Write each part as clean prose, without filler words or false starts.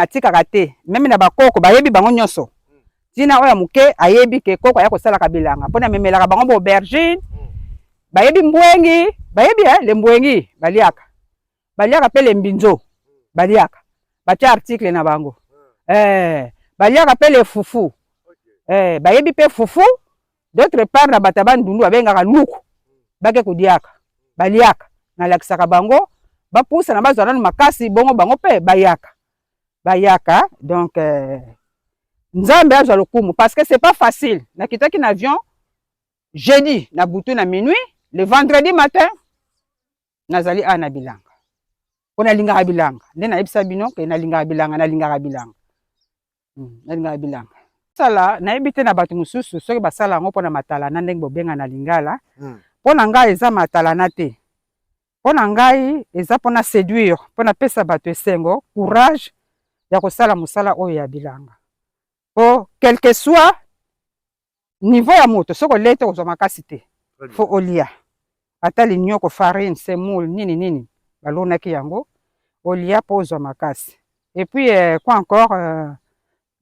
atikaka te même na bakoko bayebi bango nyonso tina oya muke ayebi ke koko aya kosalaka bilanga mpona memelaka bango ba aubergine bayebi mbwengi bayebi le mbwengi baliaka pe le mbinzo baliaka batia article na bango baliaka pe le fufu bayebi pe fufu d'autre part na bataba ndundu abengaka luku bake kodiaka baliaka nalakisaka bango bapusa na bazwa nanu makasi bongo bango pe bayaka donc nzambe azwa lokumu parce que c'est pas facile nakitaki na avion jeudi na butu na minuit le vendredi matin nazali na bilanga po nalingaka bilanga nde nayebisa bino ke nalingaka bilanga sala nayebi te na bato mosusu soki basala yango mpona matala na ndenge bobenga na lingala mpona ngai eza matala na te mpona ngai eza mpona séduire mpona pesa bato esengo courage ya kosala mosala oyo ya bilanga po quelque soit niveau ya moto soki olei te kozwa makasi te fo olia ata linyoko farine semoule nini balonaki yango olia mpo ozwa makasi et puis quoi encore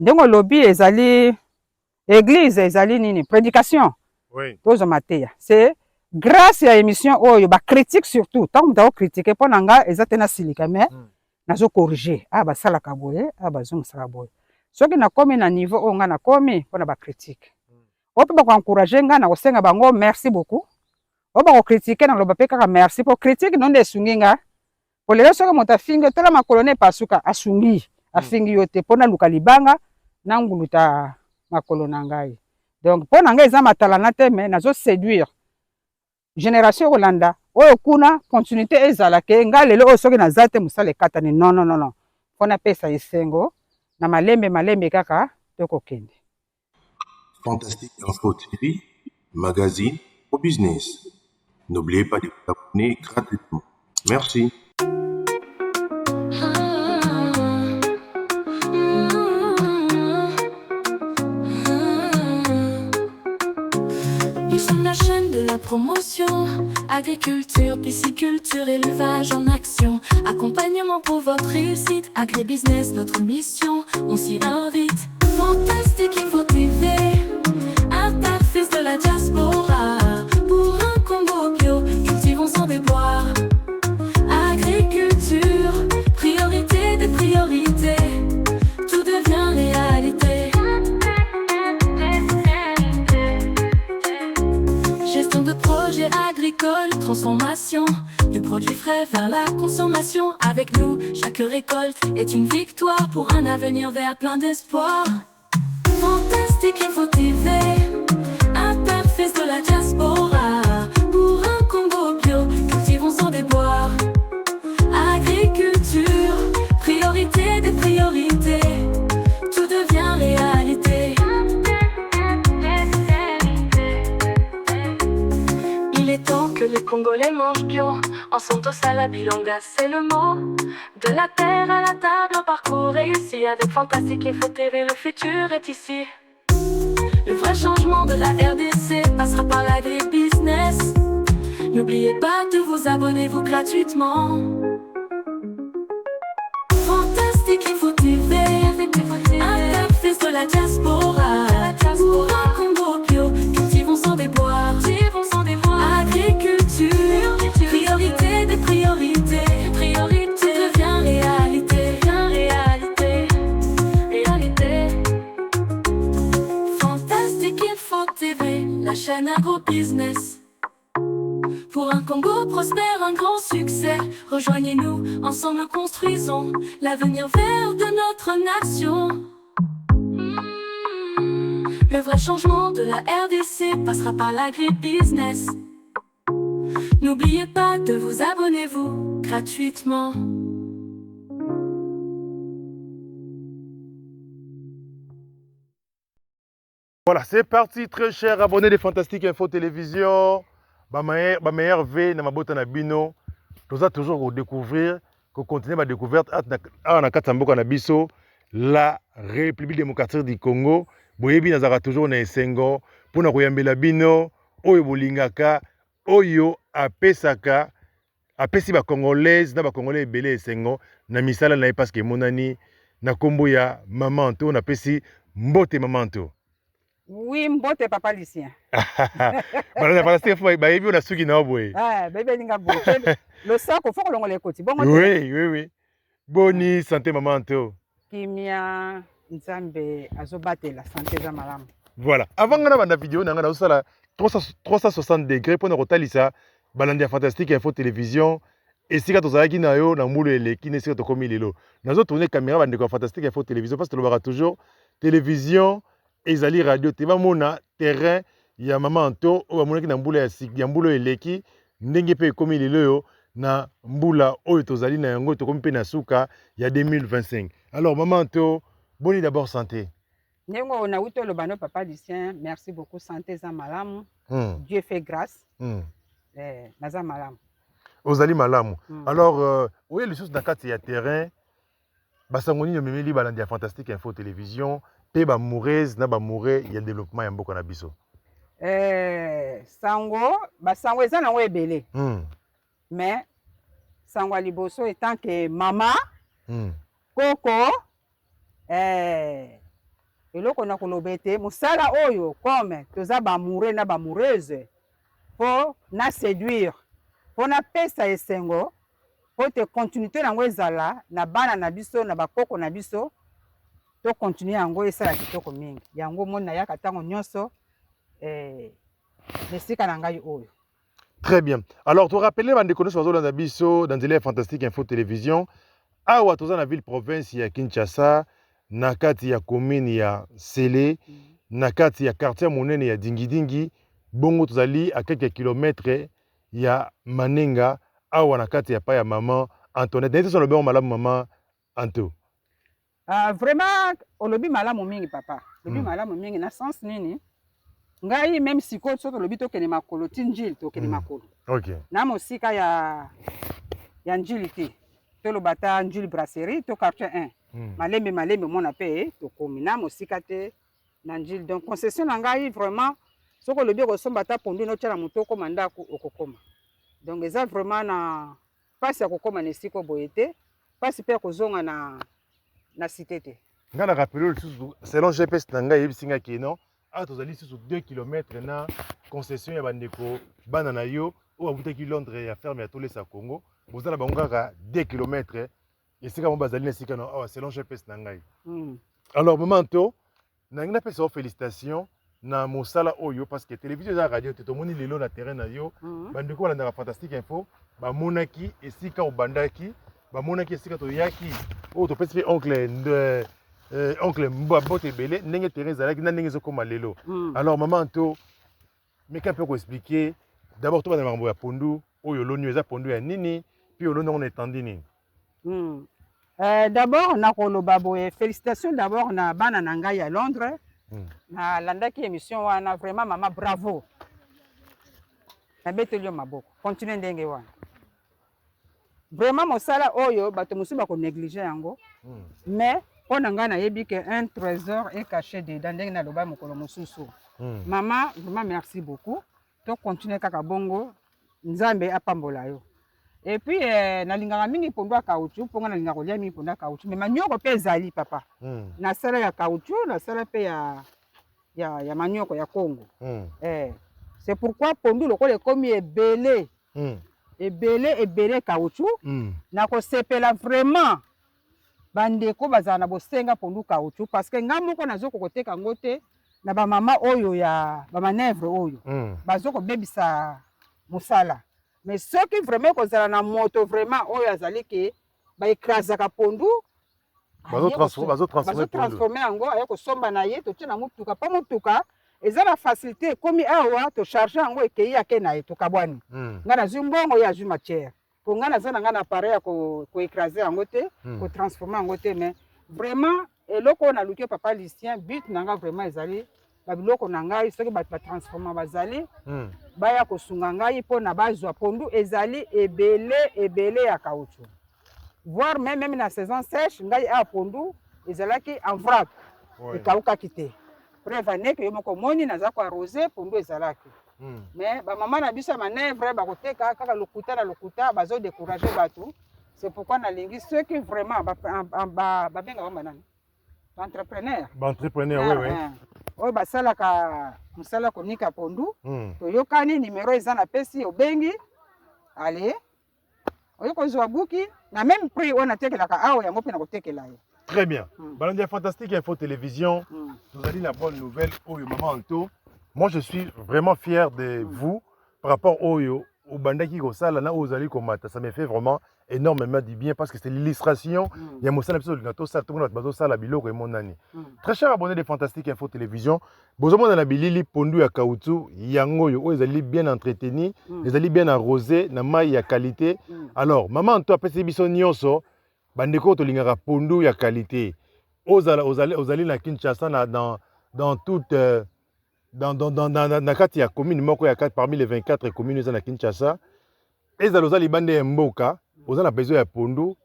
ndenge olobi ezali église ezali nini prédication tozwa mateya c'est grâce ya émission oyo bacritique surtout ntango moto akocritique mpo na nga eza te na silika mais nazocorrige basalaka boye bazongisaka boye soki nakomi na niveau oyo nga nakomi mpona bacritique oyo mpe bakoencourage nga na kosenga bango merci beaucoup oyo bakokritike na loba mpe kaka merci po critique no nde esungi nga po lelo soki moto afingi tola makolo ne epasuka asungi afingi yo te mpo naluka libanga nanguluta makolo na ngai donc mpo na ngai eza matala na te me nazoséduire génération kolanda oyo kuna continuité ezalake ngai lelo oyo soki naza te mosala ekatani non mpo napesa esengo na malembe kaka tokokende. Fantastique Info TV, magazine au business. N'oubliez pas de vous abonner gratuitement. Merci. Nous sommes la chaîne de la promotion, agriculture, pisciculture, élevage en action, accompagnement pour votre réussite, agribusiness, notre mission, on s'y invite. Fantastique Info TV, interface de la diaspora, pour un Congo bio, cultivons sans déboire. Agriculture, priorité des priorités, tout devient réalité. Gestion de projets agricoles, transformation du produit frais vers la consommation. Avec nous, chaque récolte est une victoire pour un avenir vert plein d'espoir. Fantastique Info TV, interface de la diaspora, pour un Congo bio, cultivons sans déboire. Agriculture, priorité des priorités, tout devient réalité. Il est temps que les Congolais mangent bio. En Santos à la Bilanga, c'est le mot. De la terre à la table, un parcours réussi. Avec Fantastique Info TV, le futur est ici. Le vrai changement de la RDC passera par l'agribusiness. N'oubliez pas de vous abonner, vous gratuitement. Fantastique Info TV, interface de la diaspora, pour un Congo bio, cultivons sans déboire. Agriculture, priorité des priorités, tout devient réalité. Fantastique Info TV, la chaîne agro-business. Pour un Congo prospère, un grand succès, rejoignez-nous, ensemble construisons l'avenir vert de notre nation. Le vrai changement de la RDC passera par l'agribusiness. N'oubliez pas de vous abonner, vous, gratuitement. Voilà, c'est parti, très chers abonnés de Fantastique Info Télévision. Ma meilleure veille, na mabota na bino. Nous allons toujours redécouvrir, continuer ma découverte à Katamboka na biso, la République démocratique du Congo. Boyebi nazara toujours na esengo pour na koyambela bino oyo bolingaka oyo apesaka apesi ba congolaise na ba congolais ebele esengo na misala na parce que monani na kombo ya Maman Anto na pesi mbote Maman Anto. Oui, mbote papa Lucien. Balanda fantastique info ba yebi na suki na boye. Ah, bébé ninga boye. Le sac au fond on les côtés. Bon, Oui. Boni santé Maman Anto. Kimia Nzambe azobate la santé za malamu. Voilà. Avant ngana banda vidéo na ngana osala 360 degrés pour na kotalisa balanda fantastique info télévision esika tozalaki na yo na mbulu eleki nesika tokomi lelo. Nazo tourner caméra bande ko fantastique info télévision parce que le toujours télévision ezali radio te bamona terrain ya Maman Anto o bamonaki na mbula ya siki ya mbulu eleki ndenge pe ekomi lelo yo na mbula oyo tozali na yango tokomi pe na suka ya 2025. Alors Maman Anto, boni d'abord santé. Nengo na wito lo bano papa Lucien, merci beaucoup santé za malamu. Dieu fait grâce. Naza malamu. Ozali malamu. Alors oui les choses na kati ya terrain basangoni no memeli balandi ya fantastique info télévision pe ba moureuse na ba mouré ya développement ya mboka na biso. Sango basango eza nango ebele. Mais sango liboso étant que mama koko eloko na kolobete musala oyo comme toza ba mouré na ba moureuse po na séduire po na pesa esengo po te continuité nango ezala na bana na biso na bakoko na biso to continuer yango esala kitoko mingi yango mona yaka tango nyonso nesika na ngai oyo. Très bien. Alors, tu rappelles bande connaissance dans la biso dans les fantastique info télévision awa toza na ville province ya Kinshasa na kati ya commune ya Sele na kati ya quartier monene ya Dingidingi bongo tozali à quelques kilomètres ya Manenga awa na kati ya pa ya Maman Antoinette. Nete so le bon malamu Maman Anto. Vraiment olobi malamu mingi papa. Olobi malamu mingi na sens nini? Ngai même si ko so olobi to kene makolo tinjil to kene makolo. OK. Na mosika ya njili ti. To lo bata njili brasserie to quartier 1. Malembe mona pe to komi na mosika te na njili. Donc concession na ngai vraiment so ko lobi ko somba ta pondu no tshela mutoko mandako okokoma. Donc eza vraiment na pasi ya kokoma na esiko boyete, pasi pe kozonga na cité te. Ngana rappelé selon GPS na ngai yebisinga keno a tozali sur 2 km na concession ya bandeko bana na yo o abutaki Londres ya ferme ya Tolesa Congo bozala bango kaka 2 km esika mo bazali na sika na selon GPS na ngai. Alors Maman Anto na ngina pesa félicitations na mosala oyo parce que télévision et radio te tomoni lelo na terrain na yo bandeko balanda fantastique info ba monaki esika obandaki ba monaki esika to yaki o to pesi oncle oncle Mba bote belé ndenge terrain zalaki na ndenge zokoma lelo. Alors Maman Anto mais quand peut expliquer d'abord to bana mambo ya pondu oyo lonyo eza pondu ya nini puis olono on étendi nini. D'abord na koloba boye félicitations d'abord na bana na ngai à Londres. Na landaki émission wana vraiment mama bravo. Na betelio maboko. Continue ndenge wana. Vraiment mosala oyo bato musuba ko négliger yango. Mais on a yebi que un trésor est caché dedans ndenge na loba mokolo mosusu. Maman, vraiment merci beaucoup. To continue kaka bongo Nzambe apambola yo. Et puis na lingaka mingi pondu ya caoutchouc ponga na lingaka kolia mingi pondu ya caoutchouc mais manioko pe ezali papa. Na sala ya caoutchouc na sala pe ya manioko ya Congo. C'est pourquoi pondu lokola ekomi ebele. Ebele caoutchouc na ko sepela vraiment bandeko bazana bosenga pondu caoutchouc parce que ngamoko nazo kokoteka ngote na ba mama oyo ya ba manœuvre oyo bazoko bebisa musala. Mais ceux qui vraiment kozala na moto vraiment oyo azali ke ba écrasaka pondu bazo transformer yango ayako somba na ye to tina mutuka pa mutuka ezala facilité komi awa to charger yango ekei yake na ye to kabwani ngana zumbongo ya juma matière ko ngana zana ngana appareil ya ko écraser yango te ko transformer yango te mais vraiment eloko na luki papa Lucien but nanga vraiment ezali babiloko na ngai soki ba transformer bazali baya kosunga ngai pona bazwa pondu ezali ebele ya caoutchouc voire même na saison sèche ngai a pondu ezalaki en vrac ekauka kite preuve ne que yomoko moni naza ko arroser pondu ezalaki mais ba mama na biso manœuvre ba koteka kaka lokuta na lokuta bazo décourager bato C'est pourquoi nalingi ceux qui vraiment babenga bango nani entrepreneur. Entrepreneur, oui. Oyo basalaka mosala konika pondu. Toyokani numéro eza na pesi obengi. Allez. Oyo kozwa buki na même prix on atekelaka awa yango pe na kotekela ye. Très bien. Balandi Fantastique Info Télévision. Nous allons la bonne nouvelle Oyo Maman Anto. Moi je suis vraiment fier de vous par rapport au bandaki ko sala na ozali komata. Ça me fait vraiment énormément du bien parce que c'est l'illustration. Il y a Moussa Napso Linato ça tout le monde bazo sala biloko et mon nani. Très cher abonné de Fantastique Info Télévision. Bozomo na bilili pondu ya kaoutou yango yo ozali bien entretenu, ezali bien arrosé na mai ya qualité. Alors Maman Anto apesi biso nyonso bandeko to lingaka pondu ya qualité. Ozali na Kinshasa dans toute dans kati ya commune moko ya 4 parmi les 24 communes na Kinshasa. Ezali ozali bande mboka, ozali besoin ya pondu,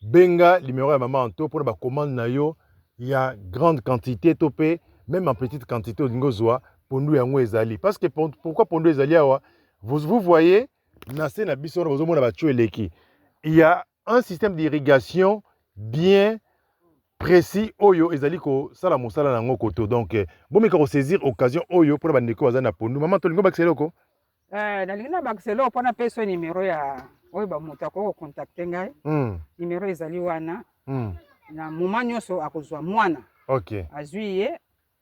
benga numéro ya Maman Anto pour ba commande na yo ya grande quantité topé, même en petite quantité ozingozwa pondu yango ezali. Parce que pourquoi pondu ezali awa? Vous voyez na se na biso na bozomona ba eleki. Il y a un système d'irrigation bien précis oyo ezali ko sala mosala nango koto. Donc bon meka ko saisir occasion oyo pour bandeko bazana pondu. Maman to lingo bakseloko. Nalingi na bakseloko mpona peso numéro ya oyo bamoto akoko contacte ngai. Numéro ezali wana. Na moment nyonso akozwa mwana. OK. Azwi ye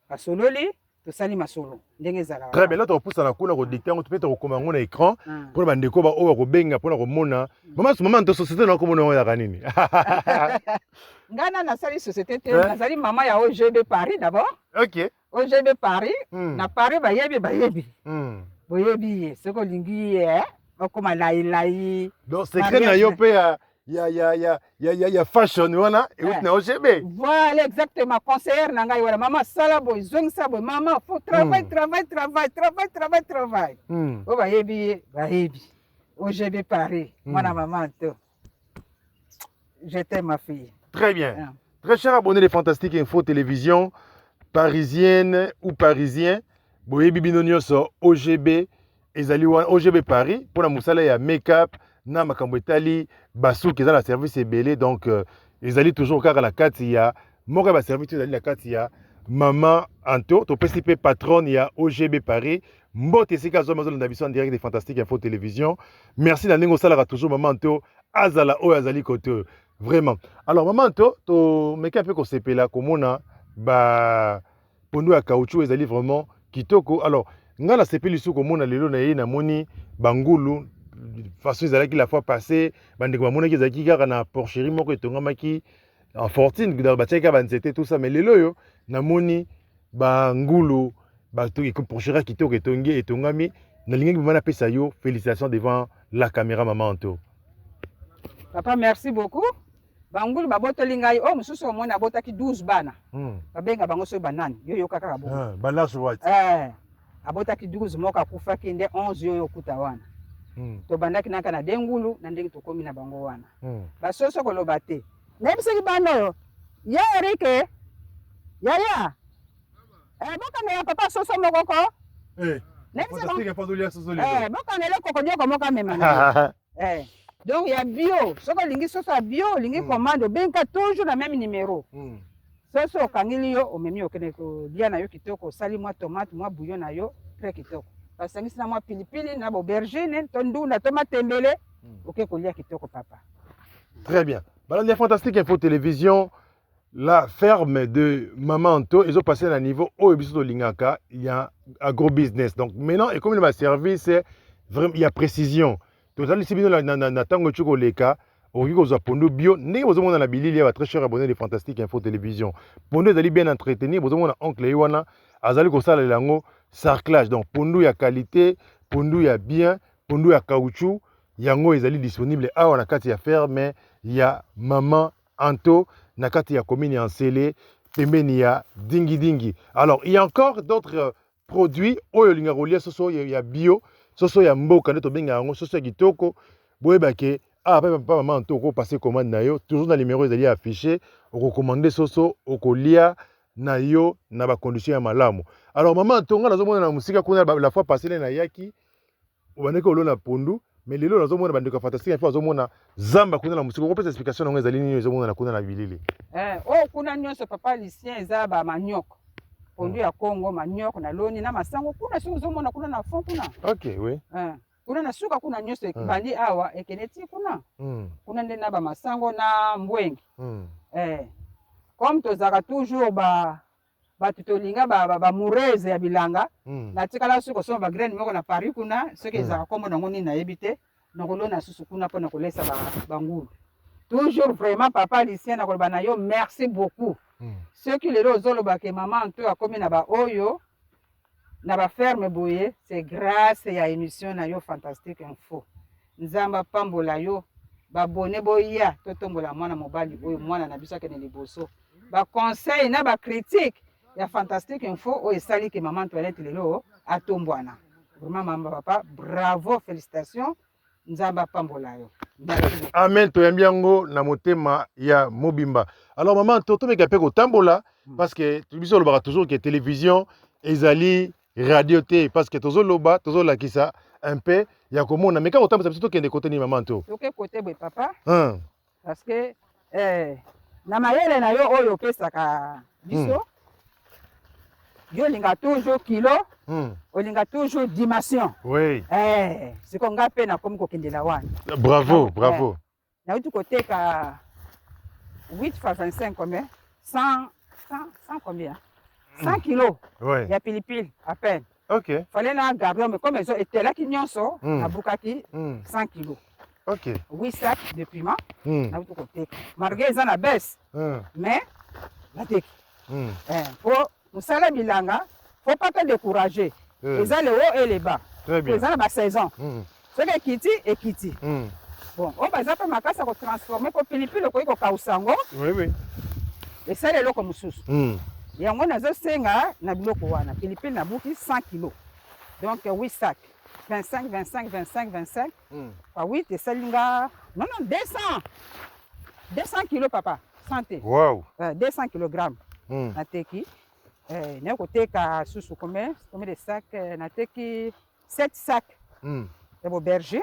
asololi tosali masolo ndenge ezala. Très bien, là tu pousse na kuna ko dicter on peut te recommander na écran pour bandeko ba oyo ko benga pour na ko mona. Maman to société na ko mona ya kanini. Ngana nasali société te nazali mama ya OGB Paris d'abord. OK. OGB Paris na Paris bayebi. Boyebi ye soko lingi ye okoma lai. Donc secret na yo pe ya fashion wana et na OGB. Voilà exactement conseillère na ngai wala mama sala boy zong sa boy mama faut travail. O bayebi OGB Paris mwana Maman Anto. Je t'aime ma fille. Très bien. Très cher abonné de Fantastique Info Télévision, parisienne ou parisien, boyebi bino nyonso OGB ezali OGB Paris pour la musala ya make-up na makambo etali basuki eza na service ebele donc ezali toujours kaka la kati ya moko ba service ezali na kati ya Maman Anto to pesi pe patronne ya OGB Paris mbote sika zo mazo na biso en direct de Fantastique Info Télévision. Merci na ndenge salaka toujours Maman Anto azala oyo azali koto. Vraiment. Alors, Maman Anto, to meka pe ko sepela komona ba pondu ya caoutchouc ezali vraiment kitoko. Alors, ngala sepeli su komona lelo na ye na moni bangulu façon ezalaki la fois passée, bandeko bamona ki ezalaki kaka na porcherie moko etongamaki en fortune ba tiaka ba nzete tout ça mais lelo yo na moni bangulu ba to ki porcherie kitoko etongami na lingi bana pesa yo félicitations devant la caméra Maman Anto. Papa, merci beaucoup. Bangulu babotoli ngai o mususu omona abotaki 12 bana. Babenga bango so banani. Yo kaka bo. Bana so what? Abotaki 12 moka kufaki nde 11 yo kuta wana. To bandaki naka na dengulu na ndenge tokomi na bango wana. Basoso koloba te. Nebiseki bana yo. Ya Erike. Ya. Boka na papa soso moko ko. Fantastique Info Télévision soso. Boka na le kokonyoko moka mema. Donc il y a bio, ce que lingi soso bio, lingi commande benka toujours la même numéro. Soso kangili yo omemi okene ko dia na yo kitoko sali moi tomate moi bouillon na yo très kitoko. Parce que sina moi pilipili na aubergine tondu na tomate tembele OK ko lia kitoko papa. Très bien. Balandi Fantastique Info Télévision, la ferme de Maman Anto, ils ont passé à un niveau au biso lingaka, il y a agro-business. Donc maintenant et comme il m'a servi, vraiment il y a précision. Tozali sibino na tango chuko leka okiko za pondu bio ndenge bozomona na bilili ya très cher abonné de Fantastique Info Télévision. Pondu ezali bien entretenu, bozomona oncle wana azali ko sala lango sarclage. Donc pondu ya qualité, pondu ya bien, pondu ya caoutchouc, yango ezali disponible awa na kati ya ferme ya Maman Anto na kati ya commune ya Nsele pembeni ya dingi. Alors il y a encore d'autres produits oyo linga rolia soso ya bio. Soso ya mboka nde tobenga yango soso ya kitoko boyebake papa Maman Anto oko passer commande na yo toujours na numéro ezali affiché oko commander soso oko lia na yo na ba condition ya malamu. Alors Maman Anto nga nazomona na musika kuna la fois passée na yaki obandeko olona pondu mais lelo nazomona bandeko fantastique info azomona zamba kuna na musiko ko pesa explication na ngeza lini nazomona na kuna na bilili kuna nyonso papa Lucien eza ba manioc pondu ya Congo manioc na loni na masango kuna siko zomona kuna na fond kuna OK oui kuna na suka kuna nyonso ekibandi awa ekeneti kuna kuna nde na ba masango na mbwengi comme tozaka toujours bato tolinga bamureze ya bilanga natikala soki osoma bagraine moko na Paris kuna soki ezaka kombo nango nini nayebi te nakolona susu kuna mpona kolesa bangulu toujours vraiment papa Lucien nakoloba na yo merci beaucoup soki lelo ozolobaka mama nto akomi na baoyo na baferme boye c'est grâce ya émission na yo Fantastique Info nzamba pambola yo babone boya totombola mwana mobali oyo mwana na biso akende liboso baconseil na bacritique ya Fantastique Info oyo esali ke mama Antoinette lelo atombwana vraiment mama papa bravo félicitations nzamba pambola yo amen toyambi yango na motema ya mobimba alors maman tomeka mpe kotambola parce que biso olobaka toujours que télévision ezali radio te parce que tozoloba tozolakisa un peu ya komona mais ka kotambola biso tokende kote ni maman to toke kote boye papa parce que na mayele na yo oyo opesaka biso yo olinga toujours kilo olinga toujours dimension oui siko nga mpe nakomi kokendela wana bravo nauti koteka 8 fois 25 combien 100 combien 100 kilos ya pilipili à peine OK fallait na garder mais comme ezo etelaki nyonso nabukaki 100 kilos OK 8 sacs de piment nauti koteka malgré eza na baisse mais nateki po mosala bilanga faut pas te décourager eza le haut et le bas eza na basaison soki ekiti bon oyo baza mpe makasi ya kotransforme po pilipili okoki kokausa yango esala eloko mosusu yango nazosenga na biloko wana pilipili nabuki 100 kilos donc 8 sac 25 pa 8 esali nga non 200 kilos papa santé wow 200 kilogrammes nateki naye koteka susu combien de sacs nateki 7 sacs ya boberger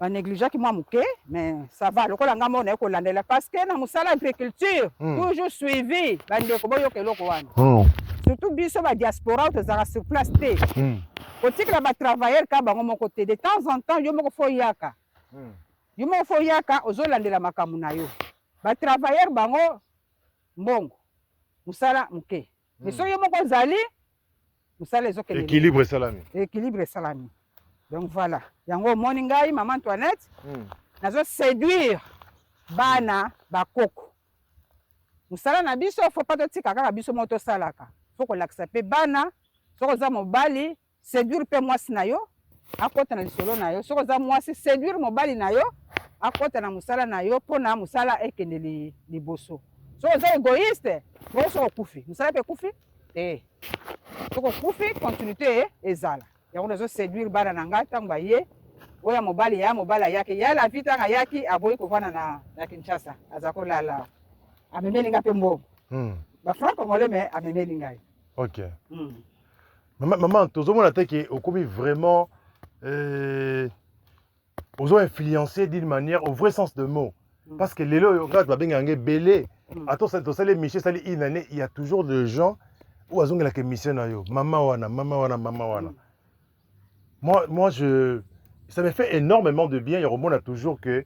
banégligeaki mwa moke mais ça va lokola nga moko naye kolandela parce que na mosala agriculture toujours suivi bandeko boyoka eloko wana surtout biso badiaspora oyo tozalaka sur place te kotikela batravailleur ka bango moko te de temps en temps yo moko fo yaka ozolandela makambo na yo batravailleur bango mbongo musala moke mais soki yo moko ozali musala ezokende équilibre esalami donc voilà yango omoni ngai mama Antoinette nazo séduire bana bakoko musala na biso faut pas totika kaka biso moko tosalaka faut kolakisa mpe bana soki oza mobali séduire mpe mwasi na yo akota na lisolo na yo soki oza mwasi séduire mobali na yo akota na musala na yo mpona musala ekende liboso soki oza égoïste ngo soki okufi musala mpe ekufi te soki okufi continuité ezala yango nazo séduire bana na ngai ntango baye oyo mobali ya mobali ayaki ya la vie ntango ayaki aboyi kovanda na Kinshasa aza kolala amemeli ngai mpe mbongo bafranc congolais mais amemeli ngai OK maman tozomona te ke okomi vraiment ozo influencer d'une manière au vrai sens de mot parce que lelo oyo grâce babengaka ngai belé tosali miché sali une année il y a toujours des gens oyo azongelaka émission na yo mama wana moi ça me fait énormément de bien. Il y a toujours que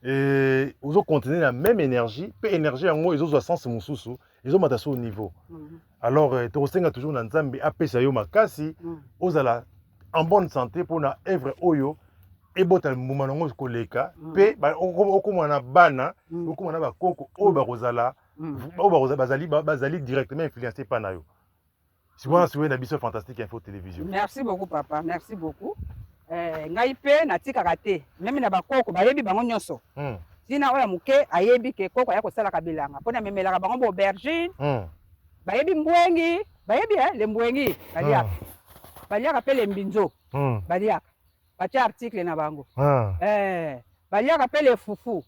ils ont continué la même énergie, peu énergie en gros ils ont sens mon sous ils ont matasé au niveau. Alors tu as toujours dans Nzambe après ça yo makasi aux ala en bonne santé pour na œuvre oyo et botal moment ngo koleka pe okomana bana okomana ba koko o ba rozala bazali directement influencé par na yo. Si vous avez une émission Fantastique Info Télévision. Merci beaucoup papa, merci beaucoup. Ngai pe natikaka te même na bakoko bayebi bango nyonso tina oya moke ayebi ke koko ya kosalaka bilanga mpona memelaka bango bo aubergine bayebi mbwengi bayebi le mbwengi baliaka pe le mbinzo baliaka batia article na bango baliaka pe le fufu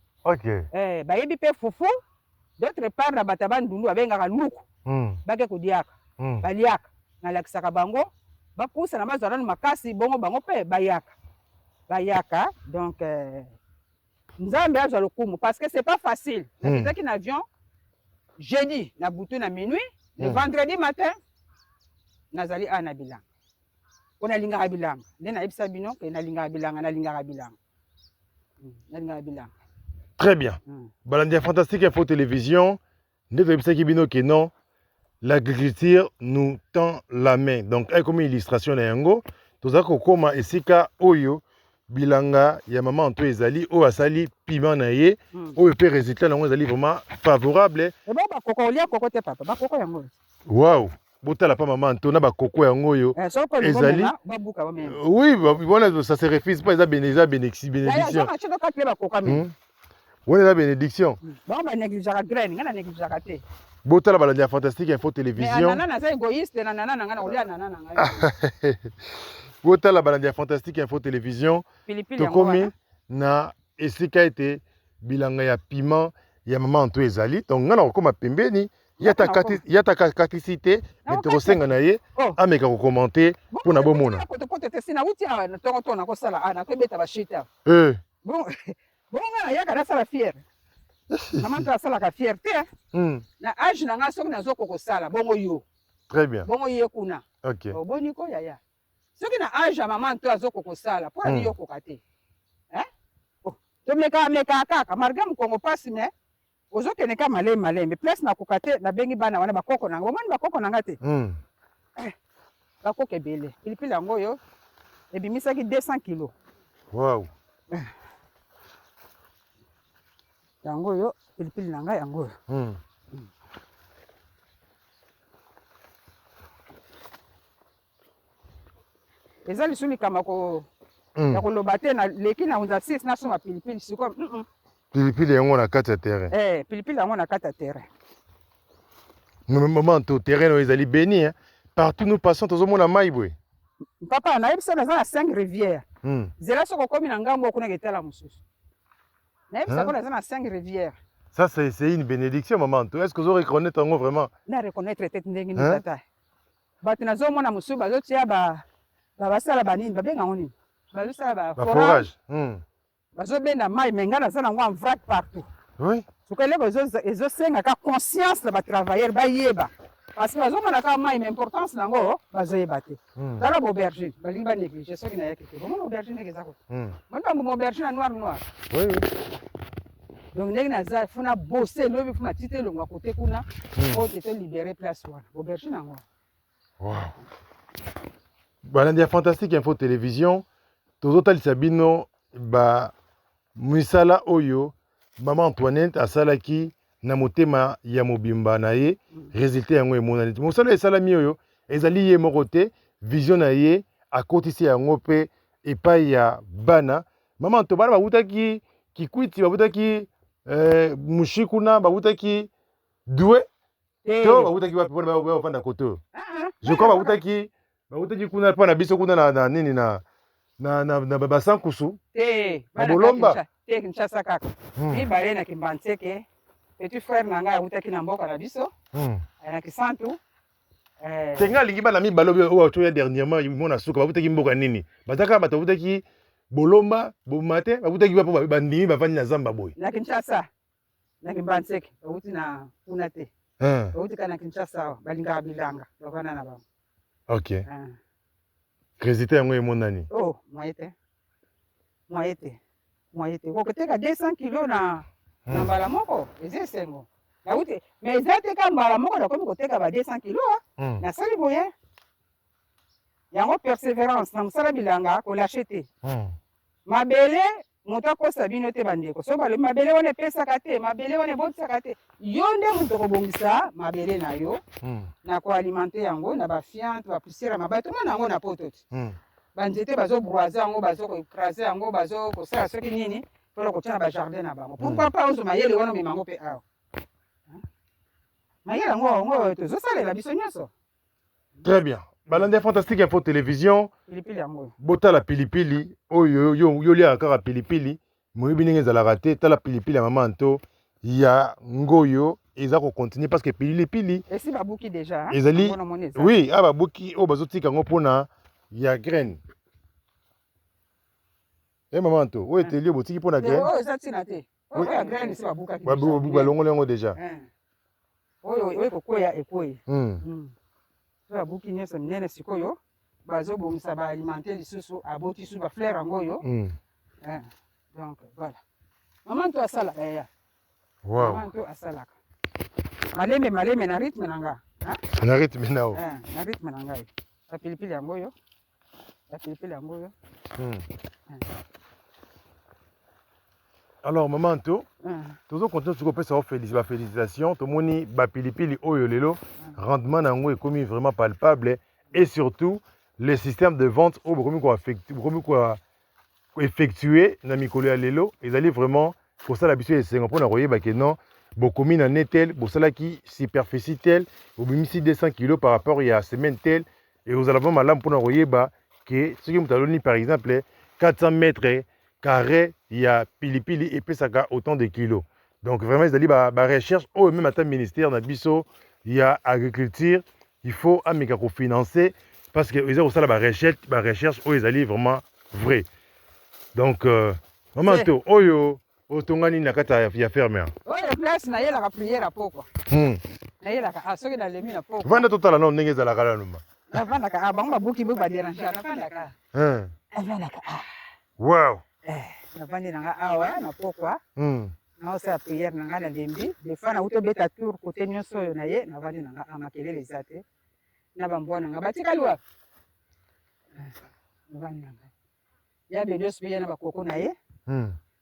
bayebi pe fufu d'autre part na bato bandundu babengaka luku bake kodiaka baliaka nalakisaka bango bapusa na bazwa nanu makasi bongo bango mpe bayaka bayaka donc nzambe azwa lokumu parce que c'est pas facile nakendaki na avion jeudi na butu na minuit le vendredi matin nazali a na bilanga po nalingaka bilanga nde nayebisa bino ke nalingaka bilanga nalingaka bilanga. Très bien. Balandi Fantastique Info Télévision, nous avons bino que non, l'agriculture nous tend la main. Donc, comme illustration na yango, tout ça comme esika oyo bilanga ya maman Anto ezali o asali piment na ye, oyo peut résultat nango ezali vraiment favorable. Et bon ba koko lia koko te papa, ba koko yango. Wow. Botala pas maman Anto na ba koko yango yo. Ezali ba buka ba même. Oui, voilà, ça se refuse pas, ça bénédiction. On est la bénédiction. Bon, bah, négligeara graine, on a négligeara té. Botala Balandi Fantastique Info Télévision. Mais c'est égoïste, nanana, Botala Balandi Fantastique Info Télévision. Tokomi na esika ete bilanga ya piment ya maman Anto ezali. Donc ngana kokoma pembeni, ya ta caticité, mais to senga na ye, ameka ko commenter pour na bomona. Bon, il y a quand ça fière. Maman tu as ça la fierté. Na âge na ngaso na zoko ko sala bongo yo. Très bien. Bongo yo kuna. OK. Boni ko yaya. Soki na âge ya maman tu azoko ko sala pour ani yo ko kate. Hein? Oh, to meka kaka marga mkongo pasi me. Ozoke ne ka malé mais place na ko kate na bengi bana wana bakoko na ngomani bakoko na ngate. Bakoko ebele. Pilipili yango yo ebimisaki 200 kg. Wow. Yango yo pilipili nanga yango yo. Eza lisuni kama ko ya koloba te na leki na unza 6 na soma pilipili siko. Pilipili yango na kati ya terrain. Pilipili yango na kati ya terrain. Nous moment to terrain ezali béni hein. Partout nous passons tozomona mai boy. Papa na yebisa na 5 rivières. Zela soko komi na ngambo kuna ketala mususu. Na 5 rivières. Ça, c'est une bénédiction, maman. Est-ce que vous reconnaissez en vraiment? Na reconnaître tête ndenge ni tata. Batu zo mona musu bazo tia ba basala banini babenga ngoni. Bazo sala ba forage. Bazo benda mai mengana sana ngwa vrac partout. Oui. Sukele bazo senga ka conscience la ba travailler ba yeba. Parce que bazo mona ka mai importance nango bazo yeba te. Tala aubergine, balingi ba négliger soki na yake te. Bon aubergine ezako. Mona mo aubergine noir. Oui. Donc ndenge naza funa bosser lobi funa tite longa côté kuna o te libérer place wana aubergine nango. Wow. Balandi Fantastique Info Télévision tozotalisa bino ba misala oyo maman Antoinette asalaki na motema ya mobimba na ye résultat yango emonani mosala esalami oyo ezali ye moko te vision na ye akotisi yango mpe epai ya bana maman Anto bana babutaki kikwiti babutaki mushikuna babutaki doué to babutaki wapi pona bafanda koto je crois babutaki kuna pa na biso kuna na nini na basankusu babolomba te Kinshasa kaka ni bare na Kimbantseke petit frère na ngai babutaki na mboka na biso na Kisantu tenga lingi bana mibalobi oyo to ya dernièrement mona suka babutaki mboka nini bataka bato babutaki bolomba bomate babutaki bapo bandimi bafandi na zamba boy na Kinshasa na Kimbantseke babuti na kuna te babuti kana Kinshasa balinga bilanga bakana na ba. OK. Résultat yango emonani. Oh, moyete. Kokoteka 200 kg na mbala moko, ezesengo. Babuti, mais ezateka mbala moko na komi koteka ba 200 kg na sali boye. Yango persévérance na musala bilanga ko lâcher. Mabele moto akosa bino te bandeko. So balo mabele wana pesaka te, mabele wana botisaka te. Yo nde moto kobongisa mabele na yo. Na ko alimenter yango na ba fiante, ba poussière mabato na yango na pototi. Banzete bazo broiser yango, bazo ko écraser yango, bazo ko sala soki nini pour ko tia ba jardin na bango. Pourquoi pas ozo mayele wana mimango pe awa. Mayele yango to zo salela biso nyoso. Très bien. Balandi Fantastique Info Télévision. Pilipili yango. Botala pilipili oyo yo lia kaka pilipili. Moyebi ndenge ezalaka te tala pilipili ya maman Anto ya ngoyo eza ko continuer parce que pilipili et si babuki déjà ezali oui babuki o bazotika ngo pona ya graine Eh maman to, où était lié botiki pour la graine? Oh, ça tina te. Oh, ya graine c'est babuka ki. Balongo lengo déjà. Oh, kokoya ekoyi. Hmm. So babuki nyonso minene sikoyo. Bazobongisa ba alimenter lisusu aboti su ba fleur yango yo. Donc voilà. Maman to asala ya. Wow. Maman to asalaka. Maleme na rythme nanga. Na rythme nao. Na rythme nanga. La pilipili yango yo. Alors maman to, toujours content tu peux savoir félicitations, tout moni ba pilipili oyo lelo, rendement nango est commis vraiment palpable et surtout le système de vente au quoi effectué na mikolo ya lelo, ils allaient vraiment pour ça l'habitude de Singapour na royer ba que non, bokomi na netel, bo sala ki superficie tel, au bimisi 200 kg par rapport à la semaine tel et vous allez voir malam pour na royer ba que ce qui m'taloni par exemple 400 mètres carré, il y a pilipili et puis ça a autant de kilos. Donc vraiment, ils allaient à recherche, ou même à un ministère, dans Bisso, il y a agriculture, il faut financer parce qu'ils ont aussi la recherche, où ils allaient vraiment vrai. Donc, maman, oyo, otongani nakata ya ferme. Oyo place na yela ka prière poko. Na yela ka asoki na lemi na poko. Vanda totala non ndenge za la kala numa. Na vanda ka bango babuki bu ba déranger na vanda ka. Vanda ka. Wow. Navandi nanga awa na pokwa naosala prière nanga na lembi des fois nauti obeta tour kote nyonso oyo na ye navandi nanga amakelele eza te na bambwa nanga batikali wapi navandi nanga ya bedosi mpe ye na bakoko na ye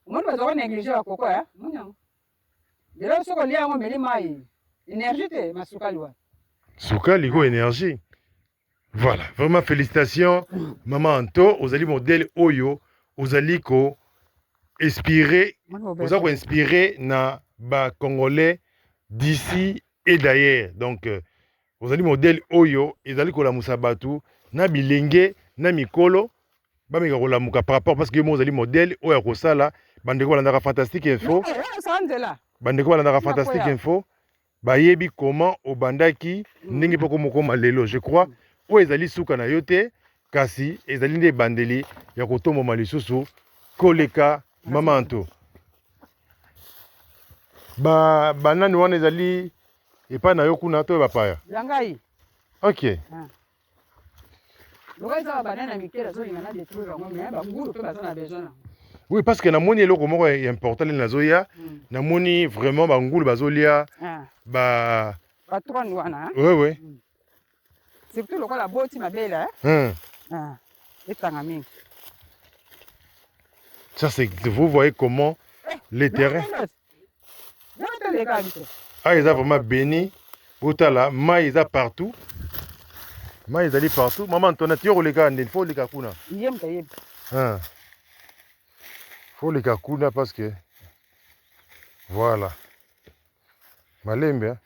omoni bazwaka néglige bakoko ya moni yango lelo soki olia yango omeli mai énergie te masukali wapi sukali ko énergie. Voilà, vraiment félicitations maman Anto, ozali modèle oyo ozali ko inspiré, na ba Congolais d'ici et d'ailleurs. Donc ozali modèle oyo ezali ko la musabatu na bilenge na mikolo ba meka ko la muka par rapport parce que moi ozali modèle oyo ko sala bandeko balandaka fantastique info. Bandeko balandaka fantastique info. Bayebi comment obandaki ndenge poko moko malelo je crois oyo ezali suka na yo te kasi ezali nde bandeli ya kotomba lisusu koleka mama Anto banani wana ezali epai na yo kuna to bapaya yangai ok oui parce que namoni eloko moko ya important leli nazoya namoni vraiment bangulu bazolia ba patron wana oui surtout lokola boti mabela etanga mingi. Ça c'est vous voyez comment les terrains ils ont vraiment béni otala mai ils partout mai ils allaient partout maman Antoinette yo les gars il faut les kakuna faut les kakuna parce que voilà malembe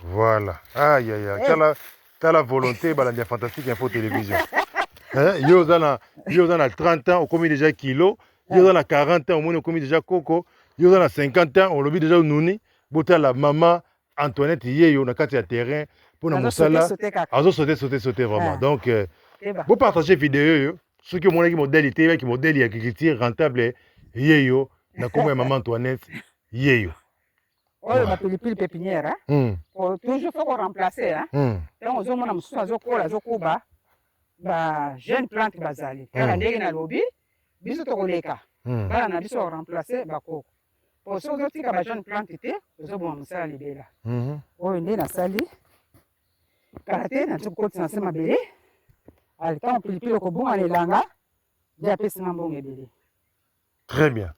voilà aïe t'as la volonté balandi ya fantastique info télévision yo dans 30 ans on commis déjà kilo yo dans 40 ans on commis déjà coco yo dans 50 ans on lobi déjà nuni bota la maman Antoinette yeyo na kati ya terrain pour na mosala azo sauter vraiment donc vous partagez vidéo yo ceux qui ont modèle qui modèle agriculture rentable yeyo na comme maman Antoinette yeyo. Oyo ba pilipili pépinière toujours faut qu'on remplace donc ozomona mosusu azokola azokuba ba jeune plante bazali kaka ndenge na lobi biso tokoleka bana na biso remplacer bakoko po soki ozotika ba jeune plante te ozoboma mosala libela oyo nde nasali kaka te natie kokotisa na se mabele alitango pilipili okobongana elanga nde apesinga mbongo ebele. Très bien.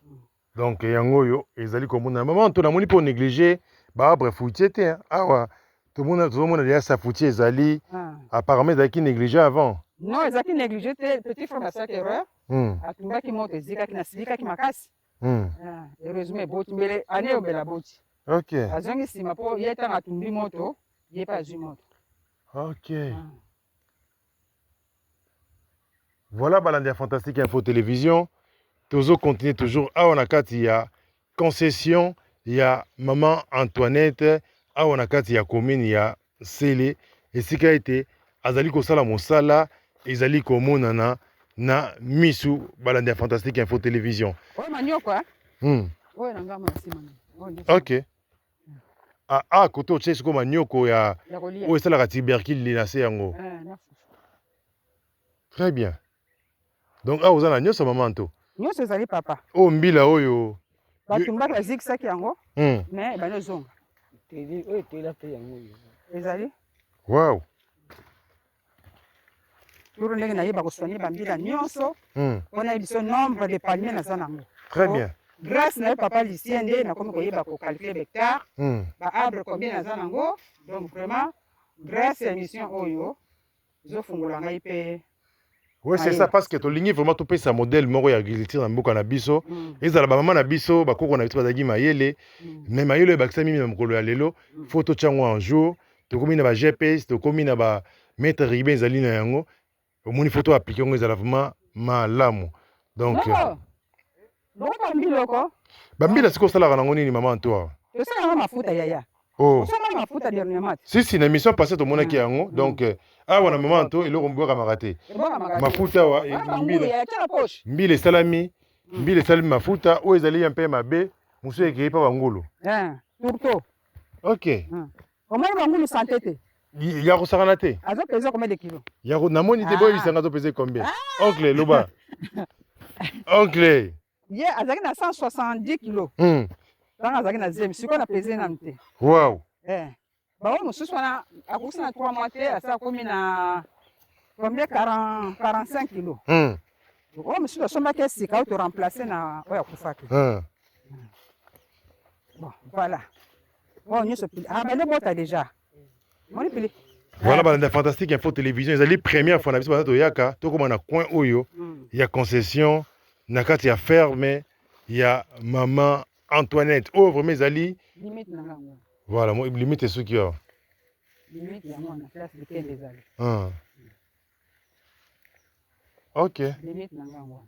Donc yango yo ezali komona maman to namoni po négliger ba arbre fruitier te awa tout le monde déjà sa fruitier ezali apparemment ezali négligé avant. Non ezali négligé te petit frère basaki erreur atumbaki moto ezikaki na silikaki makasi heureusement eboti mbele ane obela boti ok azongi nsima mpo ye ntango atumbi moto ye mpe azwi moto ok voilà balandi ya fantastique info télévision toujours continuer toujours awa na kati ya concession ya maman Antoinette awa na kati ya commune ya Sele esika ete azali kosala mosala ezali komonana na misu balandi ya Fantastique Info Télévision. oyo manioko oyo na ngambo na nsima ok kote otie siko manioko ya oyo esalaka tubercule na se yango. Très bien. Donc awa oza na nyonso mama nto nyonso ezali papa oyo mbila oyo batumbaka zikisaki yango mais ebani ozonga ezali wow turu ndenge nayeba kosoigne bambila nyonso mpona ye biso nombre de palmier naza nango. Très bien. Grâce na ye papa Lucien nde nakomi koyeba kokalcule bectare baarbre combien naza nango. Donc vraiment grâce ya émission oyo ezofungola ngai mpe. Oui, c'est ça, parce que tu as vraiment tout ça modèle moko ya agriculture na mboka na biso. Ezala ba mama na biso ba koko na biso bazaki mayele. Mais mayele ba kisami na mokolo ya lelo, photo chango en jour, to komi na ba GPS, to komi na ba maître ribe ezali na yango. Omoni photo appliquer ngo ezala vraiment malamu. Donc Boko mbiloko. Bambila siko sala kana ngoni ni mama toi. To sala mafuta yaya. Oh. Sala mafuta dernièrement. Si na émission passée to monaki yango. Donc awa na mama to eloko mboka makate. Mafuta wa mbila. Mbile salami, mbile salami mafuta o ezali un peu mabe, musu ekiri pa bangulu. Turto. OK. Omoni bangulu santé te. Ya ko sakana te. Azo pesa combien de kilos? Ya ko namoni te boy bisanga zo pesa combien? Oncle Loba. Oncle. Ye azaki na 170 kilos. Tanga azaki na zemi, siko na pesa na mte. Wow. Bawo mosusu wana akusi na 3 mois te asa komi na combien 45 kilos. Oh mosusu asombaki esika oyo to remplacer na oyo akufaki. Bon, voilà. Oh nyonso pili. Bale bota déjà. Moni pili. Voilà balanda Fantastique Info Télévision ezali première fois na biso bato yaka to koma na coin oyo ya concession na kati ya ferme ya maman Antoinette. Oh vraiment ezali limite na ngango. Voilà, moi limite ce qui a. Limite ya mwana place de 15 ezali. OK. Limite na ngango.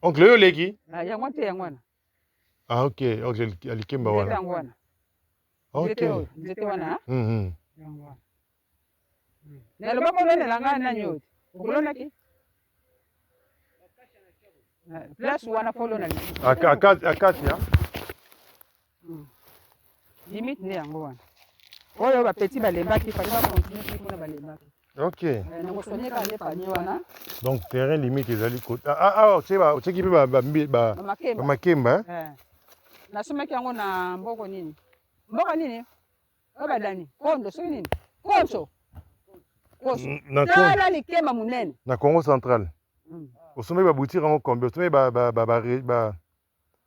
Oncle yo leki? Ya mwana te ya mwana. OK, OK, alikemba wana. OK. Nzete wana. Na loba kolone langa na nyoti. Ukulona ki? Place wana folona ni. Akati ya. Limite ne yango wana. Oyo ba petit balembaki fa ba continuer kuna balembaki. OK. Na kosonye ka le pani wana. Donc terrain limite ezali côté. Cheki ba makemba. Na somaki yango na mboko nini? Mboka nini? Oba dani. Kondo so nini? Konso. Tala likema munene. Na Congo central. Osomaki ba boutique yango combien? Osomaki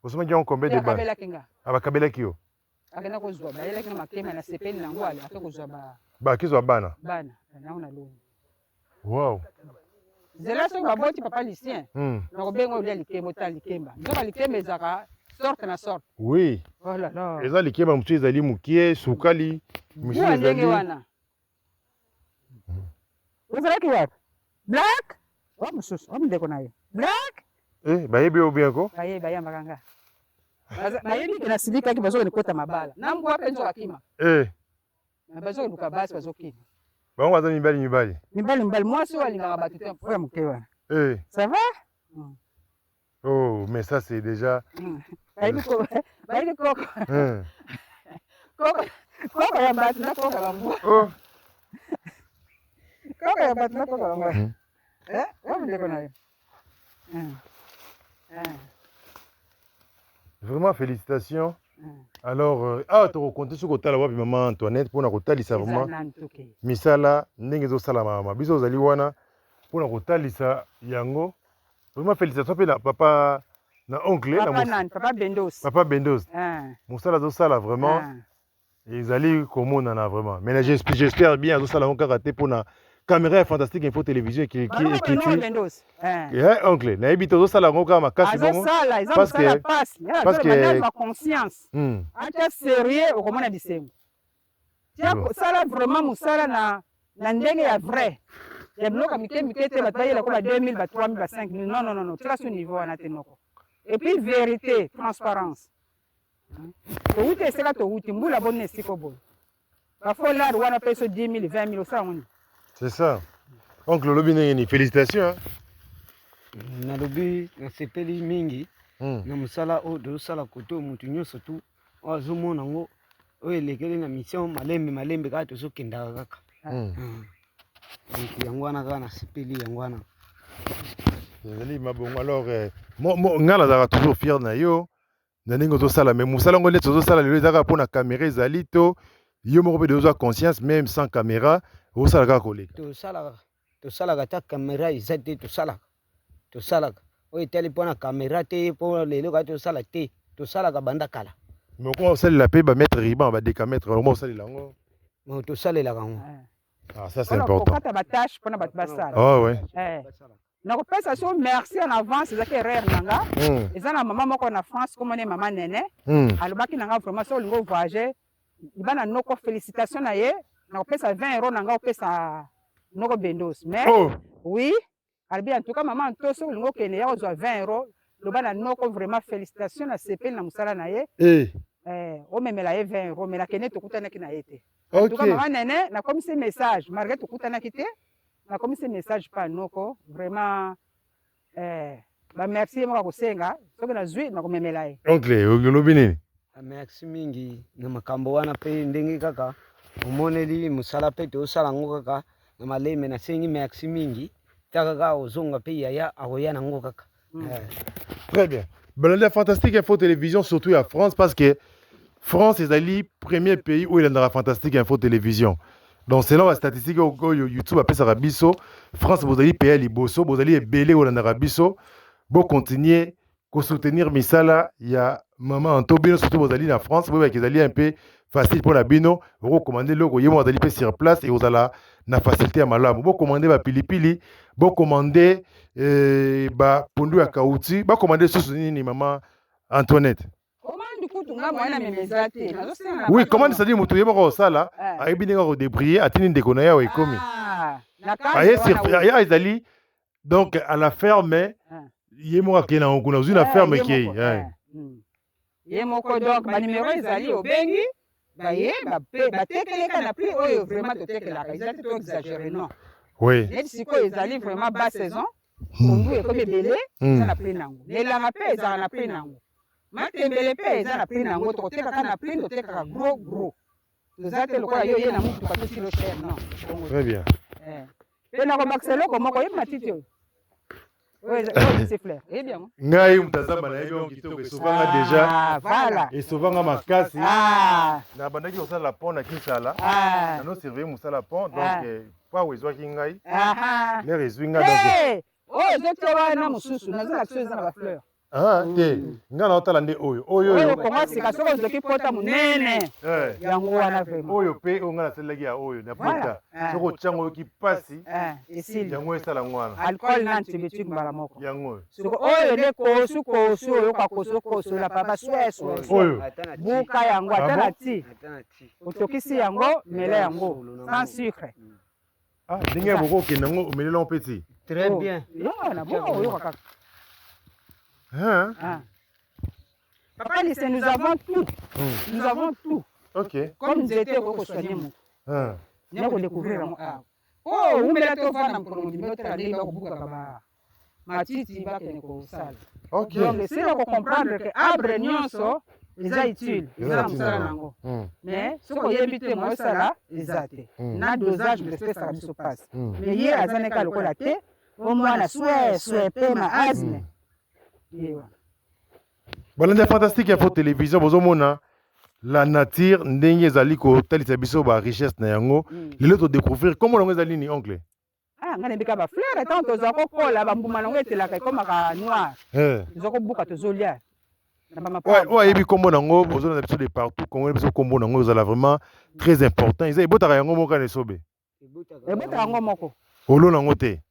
osomaki yango combien de balles? Bakabelaki yo. Akena kozwa ba yelaki na makema na sepeli nango ale ate kozwa ba kizwa bana. Bana nango na longo. Wow. Zela so baboti papa Lucien. Na kobenga olia likembo ta likemba. Ndoka likemba ezaka sorte na sorte. Oui. Oh là là. Eza likemba mutu ezali mukie sukali. Musu ezali wana. Uzalaki wapi? Black? Oh mususu, ndeko naye. Black? Bayebi obi ko? Bayebi ya makanga. Bayebi kina silika ki bazo ni kota mabala. Nambu wape nzo akima. Na bazo luka basi bazo kima. Bango baza mibali. Mibali mwasi walinga batute ya mukewa. Ça va? Oh, mais ça c'est déjà Bayebi koko. Koko ya batu na koko bambu. Koko ya batu na koko bambu. Wapi ndeko naye? Vraiment félicitations. Alors tu racontes sur côté la wapi maman Antoinette pour na kotalisa vraiment misala ndenge zo sala mama biso ozali wana pour na kotalisa yango. Vraiment félicitations pe na papa na oncle papa Bendos. Musala zo sala vraiment ezali komona na vraiment. Mais j'espère bien zo sala encore raté pour na caméra Fantastique Info Télévision qui oncle na ebito zo sala ngoka makasi bongo parce que ma conscience ata sérieux okomona bisengo tia sala vraiment musala na ndenge ya vrai ya bloka mike te batayela ko ba 2000 ba 3000 ba 5000 non tika ce niveau wana te noko et puis vérité transparence to ute seka to uti mbula bonne siko bon ba fola wana peso 10000 20000 osala ngoni. C'est ça. Oncle Lobineni, félicitations. Nalobi nasepeli mingi na musala o de sala koto mutu nyonso tu azomona ngo o elekeli na mission malembe ka tozokenda kaka donc yango wana kaka nasepeli yango wana. Alors nga nazalaka toujours fier na yo na ndenge ozosala mais mosala ngo neti ozosala lelo ezalaka mpona caméra ezali to yo moko mpe ozwa conscience même sans caméra osala kaka koleka tosalaka ta caméra eza te tosalaka oyo etali mpona caméra te mpo lelo kaka tosala te tosalaka banda kala mais okoma osalela mpe bametre riban badécametre okoma osalela yango tosalelaka yango. Ça c'est important kokata batashe mpona bato basala. Oh ouais. nakopesa so merci en avance ezalaki erreur na nga eza na mama moko na France komone mama nene alobaki na nga vraiment so olingi ovoyage libana noko félicitation na ye nakopesa 20 € na nga opesa noko bendos mais oui alobi en tout cas mama nto so olingi okende ya kozwa 20 € loba na noko vraiment félicitation na sepeli na mosala na ye omemela ye 20 € mais nakende tokutanaki na ye te en tout cas mama nene nakomisi message malgré tokutanaki te nakomisi message pa noko vraiment bamercie moka kosenga soki nazwi nakomemela ye. Oncle olobi nini? Merci mingi na makambo wana mpe ndenge kaka omoneli mosala mpe tosala yango kaka na maleme nasengi merci mingi ta kaka ozonga mpe yaya akoya nango kaka. Très bien. Balanda Fantastique Info Télévision surtout à France parce que France est le premier pays où il y a la Fantastique Info Télévision. Donc selon la statistique au YouTube après Sarabiso, France vous allez payer les bossos, vous allez belé au Narabiso, vous continuer à soutenir Misala, il y a maman Antobino surtout vous allez en France, vous voyez qu'ils allaient un peu facile pour la bino, vous recommandez le vous allez payer sur place et vous allez na facilité à malam. Vous commandez ba pilipili, vous commandez ba pondu à kaouti, vous commandez soutenir ni maman Antoinette. Oui, comment ça dit Moutouye Moko Sala, a bien redébrouillé, a tenu des conneries au Ekomi. Donc à la ferme, il y a moi qui est dans une ferme qui est. Il y a mon donc ma numéro ezali obengi, ba ye ba tekeleka na prix oyo vraiment to tekelaka, ezali to exagéré non. Oui. Net siko ezali vraiment basse saison, pondu e comme belé, ça na prix nango. Elanga pe ezala na prix nango. Matembele pe eza na prix nango tokotekaka na prix totekaka gros toza te lokola yo ye na mutuka to silo cher non. Très bien. Pe nakobakisa eloko moko ye matiti oyo siffler eh bien ngai mtazama na yebi kitoko esovanga déjà voilà esovanga makasi na bandaki kosala pont na Kinsala nano servir mosala pont donc pa wezwaki ngai lere ezwi ngai donc oyo ezotia wana mosusu nazolakisa eza na bafleur te nga naotala nde oyo kongo sika soki ozoki pota monene yango wana vraiment oyo mpe oyo nga nasalelaki ya oyo na pota soki otyango oyoki mpasi esili yango esala ngwana alcool na antibiotique mbala moko yango soki oyo nde kosu oyoka kosokosola papa sweswe oyo buka yango ata na ti otokisi yango mela yango sans sucre ndenge bokokende yango omelela mpe ti très bien na bongo oyoka kaka. Papa, nous avons tout. Nous avons tout. Ok. Comme nous étions au soigner. Nous avons découvert. Oh, où est-ce que tu vas ok. Donc, c'est là qu'on comprend que arbre nyonso est utile. Mais ce qu'on y habite, moi, ça là, est na dosage de l'espèce à se passe. Mais hier, à Zaneka, le colaté, au moins, la souhait, ma asthme. Balanda Fantastique Info Télévision bozomona la nature ndenge ezali kotalisa biso ba richesse na yango lelo to découvrir comment longo ezali ni oncle ngana mbika ba fleur tant toza kokola ba mbuma longo etelaka komaka noir toza kobuka tozolia ouais ebi kombo nango bozona biso de partout kongo biso kombo nango ezala vraiment très important ezali botaka yango moko na sobe ebotaka yango moko olo nango te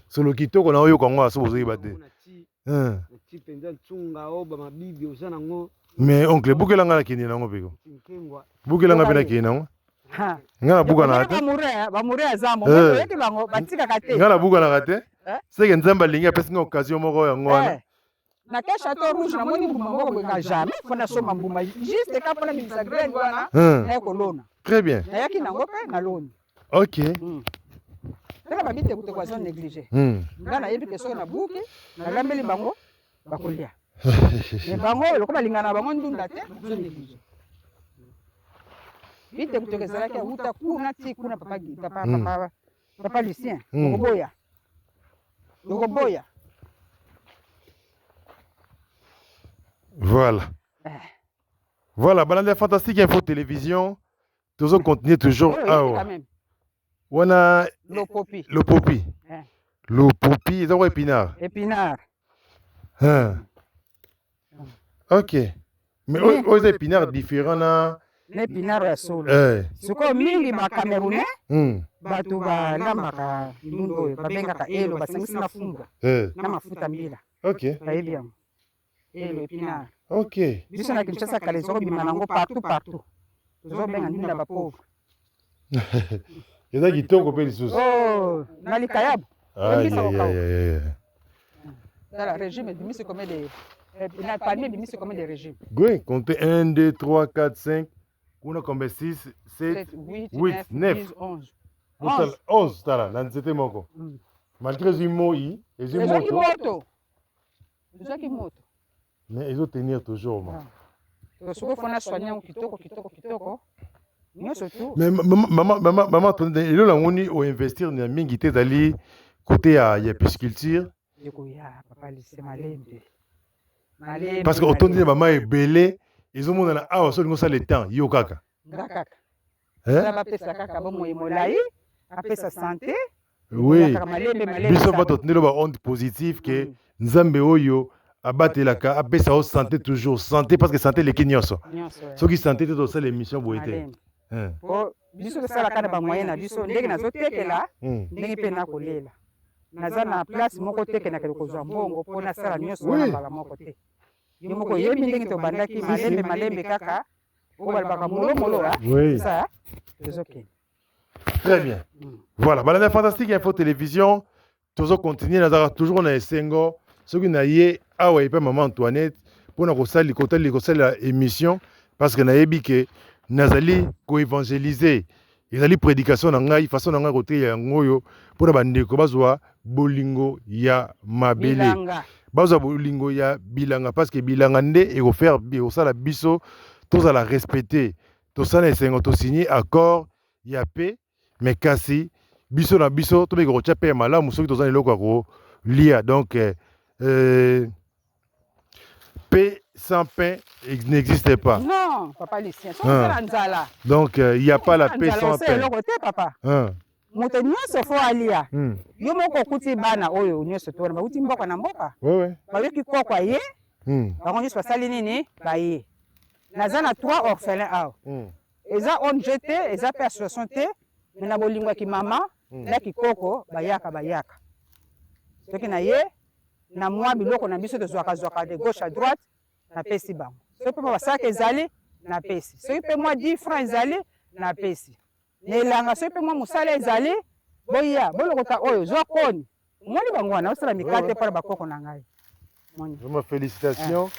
solo kitoko na oyo kango aso bozoyeba te mais oncle bukelanga na kende nango peko bukelanga mpe na kende nango nga na bukanaka te nga na bukanaka te seke nzambe alingi apesi nga occasion moko yango wana na ke chateau rouge namoni mbuma moko boyeka jamais fona soma mbuma juste ka mpona bimisa graine wana na ekolona Très bien. nayaki nango mpe naloni Ok. tala babitekuteku azo néglige Hmm. nga nayebi ke soki nabuki nalambeli bango bakolia me bango eloko balingana na bango ndunda te bazo néglige bitekuteku ezalaki awuta kuna ti kuna papa Lucien yokoboya Voilà. Voilà, Balanda Fantastique Info Télévision. Toujours continuer toujours. quand même On a le popi le popi. Le popi, ils ont épinard. épinard Ok. Mais aux épinards différents là. n'épinard ya solo sikoyo mingi bacamerounais bato balambaka ndunda oyo babengaka elo basangisi na funga na mafuta mbila Ok. bayebi yango elo épinard Ok. biso na kinshasa kala ezokobima nango partout tozobenga ndunda bapauvre Il y a qui tombent au pays sous. na likayabu Aïe, aïe, aïe, aïe. tala régime ebimisi combien de parmi ebimisi combien de régime Oui, comptez 1, 2, 3, 4, 5. On a combien 6, 7, 8 8, 9 9. 11 11, tala, dans cet moko. Malgré les mots, ils ezwaki moto ezwaki moto mais ils ont tenir toujours. soki ofona soigne yango kitoko nyonso tu Mais maman, il a investir dans mingi te dali côté à ya pisciculture. ekoya papa lise malembe Parce que autant de maman est belé, ils ont mon na ah so ngo ça le temps yo kaka. nga kaka Hein? bapesa kaka bomoi molai apesa santé Oui. malembe Biso va tenir ba onde positive que nzambe oyo abatelaka apesa o santé toujours santé parce que santé le kinyoso. Ceux qui santé tout ça l'émission boité. po biso tosalaka na bamoyen na biso ndenge nazotekela ndenge mpe nakolela naza na place moko teke nakende kozwa mbongo mpo nasala nyonso wana mbala moko te yo moko oyebi ndenge tobandaki malembe kaka oyo balobaka molomolo sa tozokende. Très bien. Voilà, Balanda Fantastique Info Télévision. Toujours continuer, nous avons toujours un esengo. Ce qui n'a yé, ah ouais, pas maman Antoinette, pour nous saluer l'émission, parce que nous avons que nous allons co-évangéliser. Ils allons prédication dans la façon dans côté ya ngoyo pour bande ko bazwa bolingo ya mabele. Bazwa bolingo ya bilanga parce que bilanga nde et offert au sala biso tous à la respecter. Tous ça esengo to signer accord ya paix. Mais kasi biso na biso to be ko chape malamu soki tozana eloko ko lia donc paix sans pain n'existe pas. Non, papa Lucien, ça nzala. Donc il y a pas la paix sans pain. C'est eloko te papa. Moto nyonso fo alia. Yo moko kuti bana oyo nyonso to ba kuti mboka na mboka. Ouais. Ba yoki kokwa ye. Ba nyonso basali nini ba ye. Naza na 3 orphelins awa. Eza on jeté, eza pe association te. Na bolingwa ki mama na kikoko bayaka soki na ye na mwa biloko na biso tozwaka de gauche à droite na pesi bango soki mpe basaka ezali na pesi soki mpe mwa 10 francs ezali na pesi na elanga soki mpe mwa mosala ezali boya bolokota oyo zwa koni omoni bango wana osala mikate mpona bakoko na ngai. Vraiment félicitations.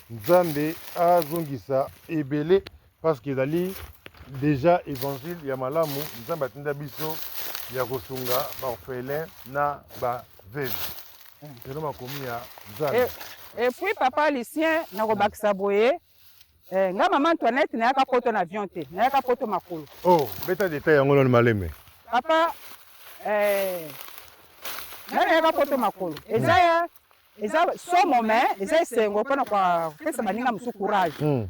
Nzambe azongisa ebele parce que ezali déjà évangile ya malamu nzambe atinda biso ya kosunga baorphelin na baveuve elo makomi ya nzambe. Et puis papa Lucien nakobakisa boye nga mama Antoinette nayaka poto na avion te nayaka poto makolo. Oh beta détail yango nano maleme papa nayaka poto makolo eza somo me eza esengo mpona kopesa baninga mosu courage.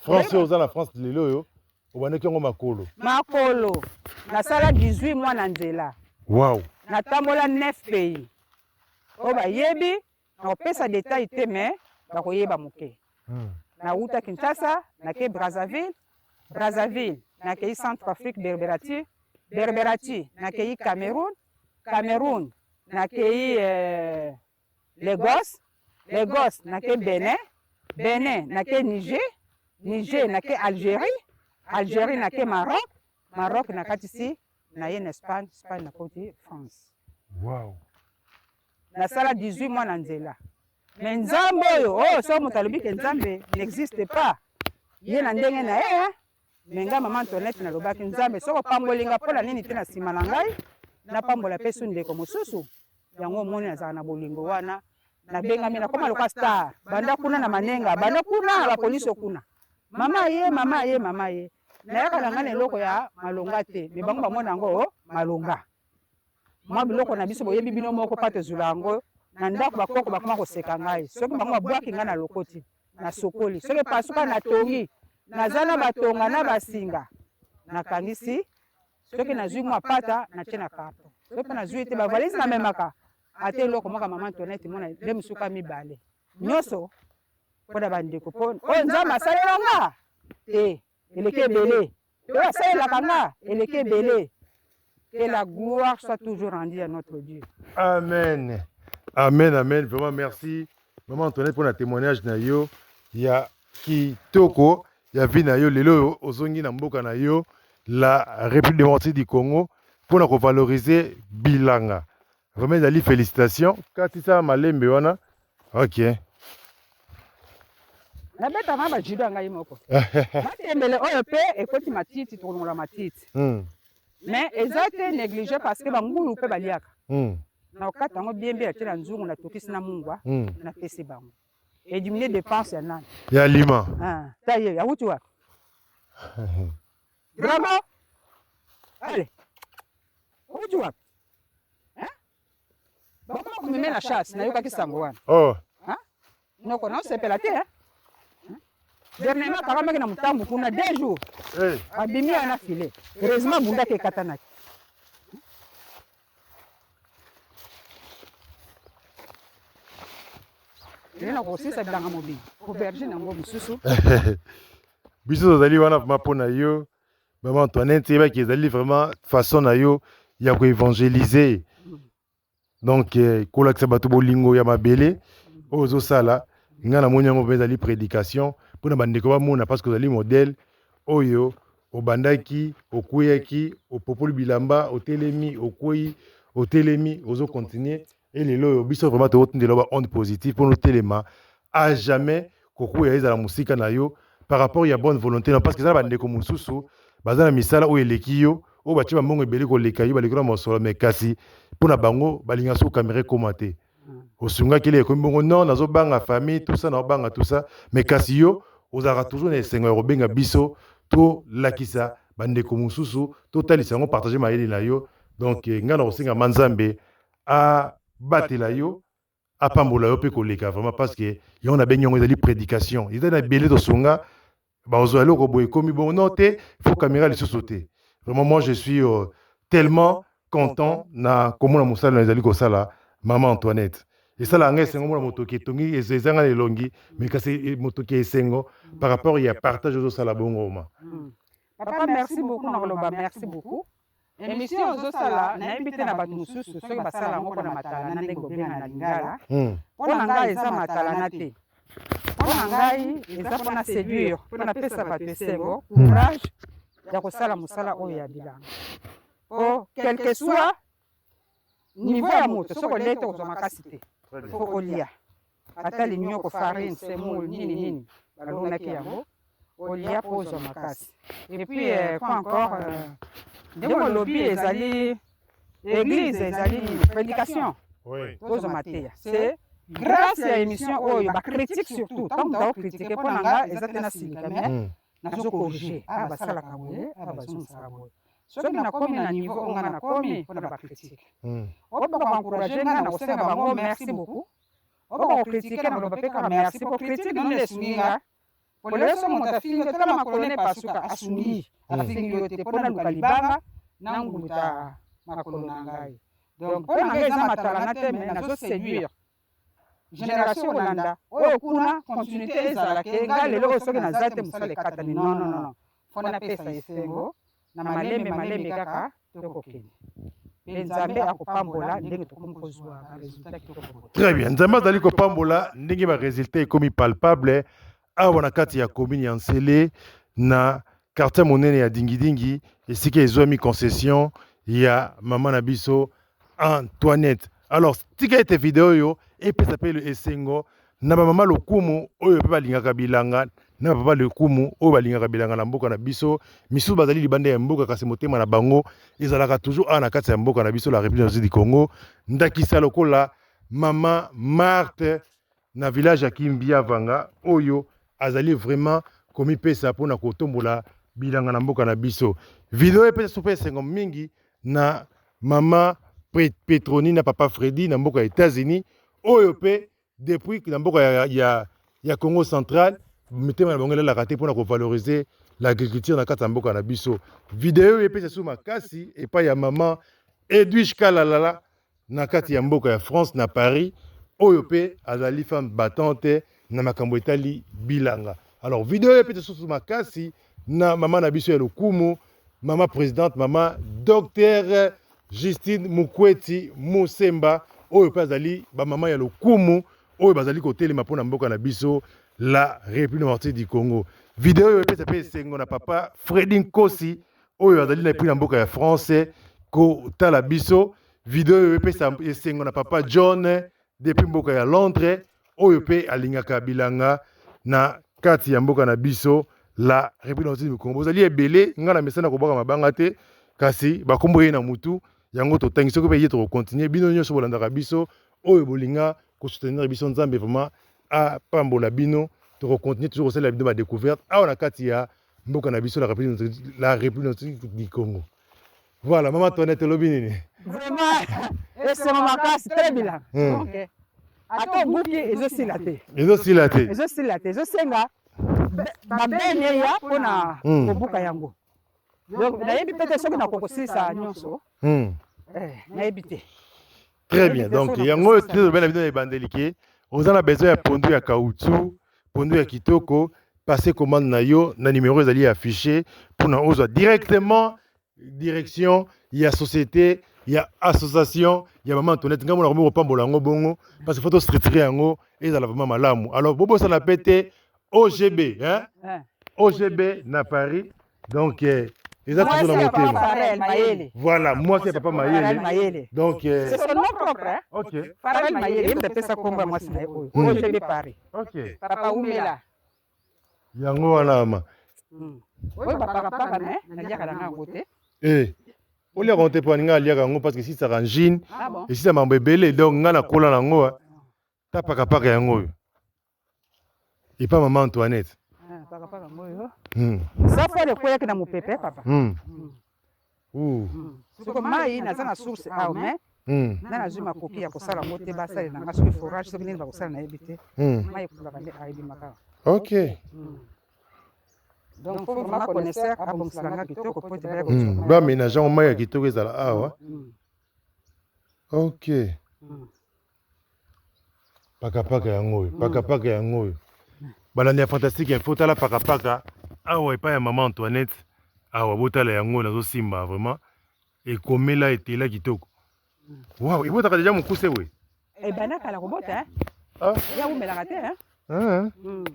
français oza na France lelo oyo obandaki yango makolo nasala 18 mois na nzela. Wow. Natambola 9 pays oyo bayebi nakopesa detail te me bakoyeba moke. Nauta Kinshasa nakei Brazzaville nakei Centrafrique Berberati nakei Cameroun nakei Lagos nakei Benin nakei Niger nakei Algérie nakei Maroc nakatisi naye na Espagne nakoti France. Wow. Nasala 18 mois na nzela. Mais nzambe oyo so moto alobi ke nzambe n'existe pas. Ye na ndenge na ye menga mama Antoinette nalobaki nzambe soko pambolinga mpola nini te na nsima na ngai napambola mpe su ndeko mosusu yango omoni nazala na bolingo wana nabengami nakoma loka star banda kuna na manenga banda kuna bapolisi okuna mama ye nayaka na ngai na eloko ya malonga te me bango bamona yango malonga mwa biloko na biso boyebi bino moko pa tozula yango na ndako bakoko bakoma koseka ngai soki bango babwaki ngai na lokoti na sokoli soki pasuka na tongi naza na batonga na basinga nakangisi soki nazwi mwa pata natie na karton soki mpe nazwi te bavalisi namemaka ate eloko moka mama Antoinette mona nde mosuka mibale nyonso mpona bandeko mpo oyo nzambe asalelanga te eleki ebele oyo asalelaka nga eleki ebele. Que la gloire soit toujours rendue à notre Dieu. Amen. Amen, amen. Vraiment, merci. Maman Antoinette pour le témoignage. Il y a Kitoko, il y a Vinayo, Lelo, Ozongi, Namboka, Nayo, la République démocratique du Congo, pour nous valoriser Bilanga. Vraiment, Dali, félicitations. Katisa Malembe, wana. Ok. La bête avant va judo ngai moko. Matembele oyo pe ekoti matiti tournola matiti. Mais eza te négligé parce que bangulu pe baliaka. Na okata ngo bien bien tela nzungu na tokisi na mungwa na pesi bango. Et diminuer dépenses ya nani? Ya lima. Ah, taye ya wutu wa. Bravo. Allez. Wutu wa. Hein? Ba ko me la chasse na yoka kisango wana. Oh. Hein? Noko na sepela te hein? Dernièrement, quand même, on a eu 2 jours. Abimi a filé. Heureusement, Bunda est katana. Il y a aussi ça dans mobile. Aubergine en mobile sous. Biso zali wana mapona yo. Maman Antoinette, c'est vrai qu'ils allaient vraiment façon na yo, il y a ko évangéliser. Donc kolakisa bato bolingo ya mabele ozo sala ngana monyango bezali prédication. Pour bandeko bamona parce que vous allez modèle oyo obandaki okuyaki opopoli bilamba otelemi okuyi otelemi ozo continuer et les loyo biso vraiment te otinde loba onde positive pour nous téléma à jamais kokuya ezala musika na yo par rapport ya bonne volonté non parce que ça bandeko mususu bazana misala oyo eleki yo o bachi bambongo ebele koleka yo balekona mosolo mais kasi pona bango balinga so caméra commenter osunga kile ko mbongo non nazo banga famille tout ça na banga tout ça mais kasi yo ozara toujours na esengo ya kobenga biso to lakisa bandeko mususu to talisa ngo partager mayele na yo donc nga na kosenga manzambe a batela yo a pambola yo pe koleka vraiment parce que yo na bengi ngo ezali prédication ezali na belé to sunga ba ozo aloko boye komi bon non te faut caméra les sous-sauter vraiment moi je suis tellement content na komona musala na ezali ko sala maman Antoinette. Et ça, là, c'est un moto qui est tongi, et c'est un longi, mais c'est moto qui est sengo par rapport à partage aux salabongoma. Papa, merci beaucoup, Noloba, merci beaucoup. Émission aux sala, n'a invité na batu mususu, soki basala ngo na matala na ndenge bien na lingala. Pona ngai eza matala na te. Pona ngai eza pona séduire, pona pesa batu esengo, courage ya kosala musala oyo ya bilanga. Oh, quel que soit niveau ya moto, soko lete kozwa makasi te. Faut olia. Ata linyoko farine, semoule, nini. Balonaki yango. Olia pose makasi. Et puis, quoi encore, ndemo lobby ezali, église ezali, prédication. Pose mateya. C'est grâce à l'émission oyo, ba critique surtout. Tant que critiquer pour nanga, ezatena silika, mais nazo corriger. Ah, basala kaboye, ah, bazon saraboye. Soki nakomi na niveau onga nakomi mpona bacritique oyo bakoencourage nga na kosenga bango merci beaucoup oyo bakokritike na loba mpe kaka merci po critique nonde esungi nga polelo so moto afingi tala makolo ne pasuka asungi afingi yo te mpona luka libanga na nguluta makolo na ngai donc mpo na ngai eza matala na te me nazoséduire génération kolanda oyo kuna continuité ezalake ngai lelo oyo soki naza te mosala ekatani non mpo napesa esengo na malembe kaka tokokende pe nzambe akopambola ndenge tokomi kozwa baresultat kitoko. Très bien, nzambe azali kopambola ndenge baresultat ekomi palpable awa na kati ya commune ya Nsele na quartier monene ya Dingidingi esika ezwami concession ya mama na biso Antoinette. Alors tika ete video yo epesa pe le esengo na bamama lokumu oyo pe balingaka bilanga na papa le kumu oyo balingaka bilanga na mboka na biso misusu bazali libanda ya mboka kasi motema na bango ezalaka toujours awa na kati ya mboka na biso la République du Congo ndakisa lokola mama Marthe na village ya Kimbia Vanga oyo azali vraiment komipesa mpona kotombola bilanga na mboka na biso video epesa sope esengo mingi na mama Petroni na papa Freddy na mboka ya États-Unis oyo pe depuis na mboka ya Congo central mitema na bango elalaka te mpona kovaloriser l'agriculture na kati ya mboka na biso video epesa so makasi epai ya mama Edwige Kalalala na kati ya mboka ya France na Paris oyo pe azali femme battante na makambo etali bilanga alors video epesa so makasi na mama na biso ya lokumu mama présidente mama docteur Justine Mukweti Musemba oyo pe azali bamama ya lokumu oyo bazali kotelema mpona mboka na biso la République démocratique du Congo video oyo epesa pe esengo na papa Freddy Nkosi oyo azali na epui na mboka ya France kotala biso video oyo epesa esengo na papa John depuis mboka ya Londres oyo pe alingaka bilanga na kati ya mboka na biso la République démocratique du Congo bozali ebele nga na mesana kobwaka mabanga te kasi bakombo ye na mutu yango totangi soki mpe ye tokokontinue bino nyonso bolandaka biso oyo bolinga kosoutenir biso nzambe vraiment apambola bino tokokontinue toujours kosalela bino badécouverte awa na kati ya mboka na biso la République du Congo voilà mama Antoinette elobi nini vraiment esengo makasi te bilanga donc ata obuki ezosila te ezosenga babene ya mpona kobuka yango donc nayebi peut-être soki nakokosilisa nyonso nayebi te très bien donc yango oyo tozobela bino ebandeli ke oza na besoin ya pondu ya caoutchouc pondu ya kitoko passe commande na yo na numéro ezali affiché mpona ozwa directement direction ya société ya association ya mama Antoinette ngai mona komi kopambola yango bongo parce que faut tostructure yango ezala vraiment malamu alors bobosana pe te OGB OGB na Paris donc eza toujours na motema voilà moi c'est papa Mayele donc c'est son nom propre OK Farel Mayele yembe pesa kombo ya mwasi na ye oyo OGB Paris OK papa Umela yango wana ma oyo bapakapaka me naliaka nanga yango te oliaka ngo te mpo aninga aliaka yango parce que esisaka njine esisa mambo ebele donc nga nakola nango ta pakapaka yango oyo epa mama Antoinette pakapaka yango oyo sa fois ekweyaki na mopepe papa soko mai naza na source awa me nga nazwi makoki ya kosala yango te basali nanga soki forage soki nini bakosala nayebi te mai ekulaka nde ayebimaka ok donc faut vraiment connaisseur abongisela nga kitoko po ete baménage yango mai ya kitoko ezala awa ok pakapaka yango oyo pakapaka yango oyo balandi ya fantastique info tala pakapaka awa epai ya mama Antoinette awa botala yango nazosimba vraiment ekomela etela kitoko wow ebotaka deja mokuse we ebandakala kobota ya umelaka te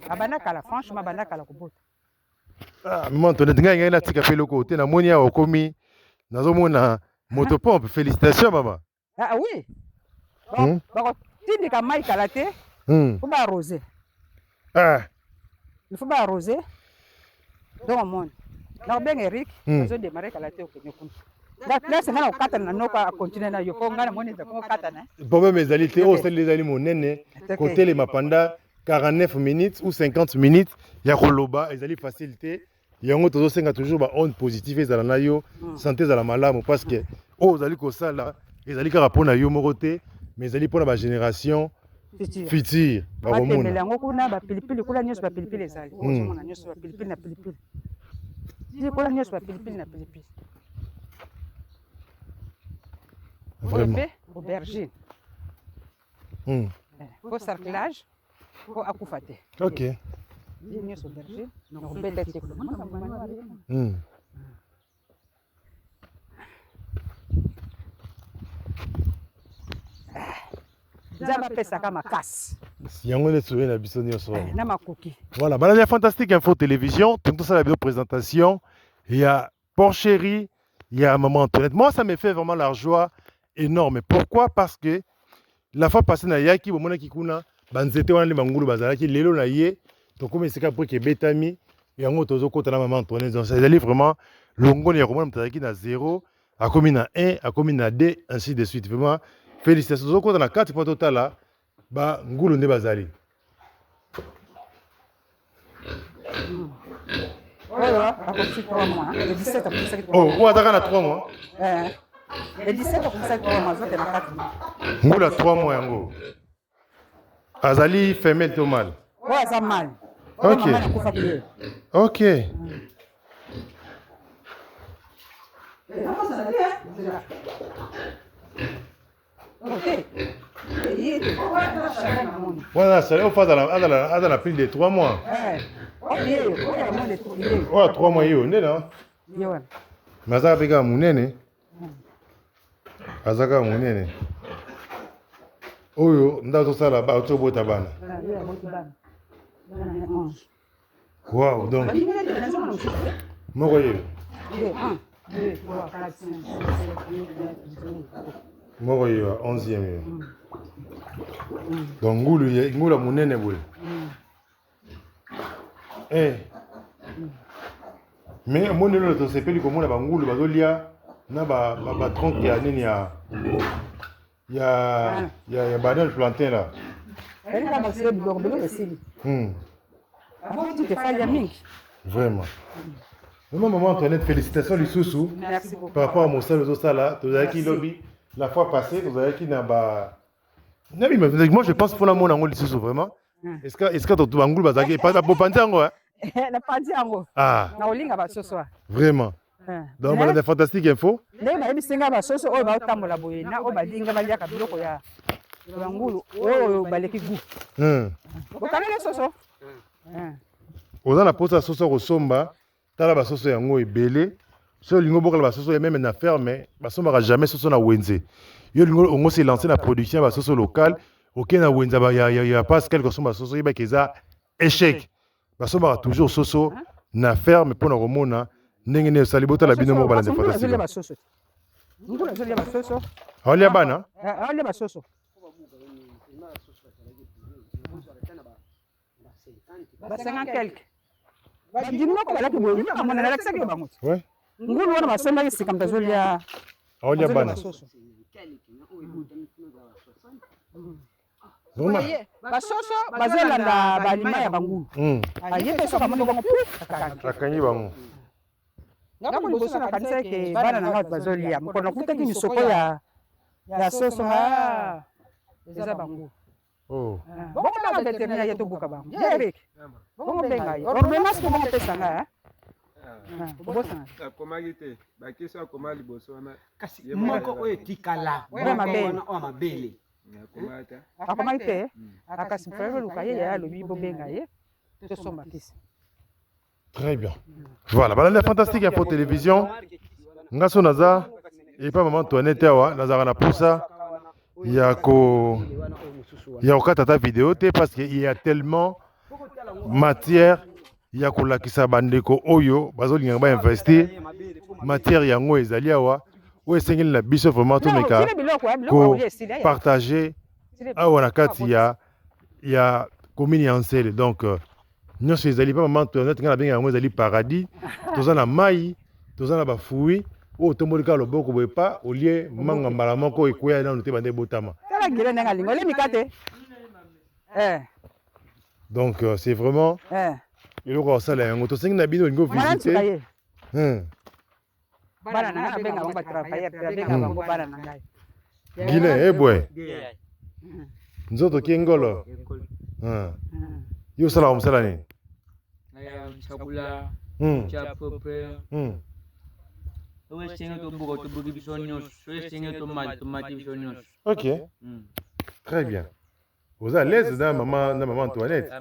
abandakala franchement abandakala kobota mama Antoinette ngai natika mpe eloko te namoni awa okomi nazomona motopompe félicitation mama oui bakotindika mai kala te fo baarrose il faut baarrose donc omoni nakobenga Eric azodemare kala te okende kuna place nga na kokatana na noko akontinue na yo mpo ngai namoni eza kokatana problème ezali te oyo osali ezali monene kotelema pendant 49 minutes ou 50 minutes ya koloba ezali facile te yango tozosenga toujours ba onde positive ezala na yo santé ezala malamu parce que oyo ozali kosala ezali kaka mpona yo moko te mais ezali mpona bagénération future bakomona yango kuna bapilipili kula nyonso bapilipili ezali ozomona nyonso bapilipili na pilipili kula nyonso bapilipili na pilipili oyo mpe aubergine po sarclage po akufa te ok ye nyonso aubergine nakobeta te nzambe apesaka makasi yango nde soye na biso nyonso na makoki voilà balandi ya fantastique info télévision tokosala biso présentation ya porcherie ya maman Antoinette moi ça me fait vraiment la joie énorme pourquoi parce que la fois passée na yaki bomonaki kuna banzete wana nde bangulu bazalaki lelo na ye tokómi esika po ekebetami yango tozokota na mama Antoinette donc ezali vraiment longoni ya komona moto azalaki na 0 akomi na 1 akomi na 2 ainsi de suite vraiment félicitations tozokota na 4 mpo totala bangulu nde bazali oyo akomisi 3 mois le 17 akomisaki 3 oh mois oyo azaka na 3 mois le 17 akomisaki 3 mois azote na 4 mois ngulu ya 3 mois yango azali femelle to mâle oyo aza mali Ok. mama nakufaki ye ok wana asali oyo aza na plus de 3 mois oyo 3 mois yo nde na me azaka mpe kaka monene aza kaka monene oyo nde azosala azobota bana wow donc moko ye moko ye wa 11e ye donc ngulu ya monene boye mais omoni lelo tosepeli komona bangulu bazolia na batronke ya nini ya banane plantain la vraiment vraiment maman Antoinette félicitations lisusu par rapport à mosala ozosala tozalaki lobi la fois passée tozalaki na ba nabi moi je pense mpona mona yango lisusu vraiment est-ce que bangulu bazalaki bopandi yango napandi yango nakolinga basoso vraiment donc balanda fantastique info ndenge bayebisinga basoso oyo baotambola boye na oyo balinga baliaka biloko ya bangulu oyo baleki gu bokanele soso oza na posa soso kosomba tala basoso yango ebele so olingi obokala basoso ya meme na ferme basombaka jamais soso na wenze yo olingi ongo se lance na production ya basoso locale oke na wenze ya pascal kosomba soso yebaki eza échec basombaka toujours soso na ferme mpona komona ndenge nini osali botala bino moko balanda fantastique aolia bana aolia basoso basenga quelque bandimoko balaki boye amona nalakisaki yo bango ngulu wana basombaki sika moto azolia aolia bana basoso bazolanda balima ya bangulu aye mpe soki amoni bongo akangi bango ntango liboso nakanisa eke bana na ngai bazolia mokolo nakutaki misoko ya soso eza bangulu bongo benga veterinaire ye tobuka bango yereke bongo benga ye ordonnance mpe bongo pesa ngai akomaki te bakisi akoma liboso wana kasi moko oyo etikala mabele akomaki te akasi frere luka ye yaya alobi bobenga ye tosomba kisi très bien voilà balanda fantastique info télévision nga so naza epa mama Antoinette awa nazalaka na posa ya kokata ta vidéo te parce que il y a tellement matière ya kolakisa bandeko oyo bazolingaka bainvestir matière yango ezali awa oyo esengeli na biso vraiment tomeka kopartage awa na kati ya commune ya Nsele donc nyonso ezali pa mama Antoinette nga nabenga yango ezali paradis toza na mai toza na bafui oyo tomboli kaka loboko boye pa olie manga mbala moko ekweya nano te bande botama donc c'est vraiment eloko osala yango tosengi na bino olingi ovisite guilin ebwe nzoto kie ngolo yo osalaka mosala nini ok très bien oza à l'aise na mama Antoinette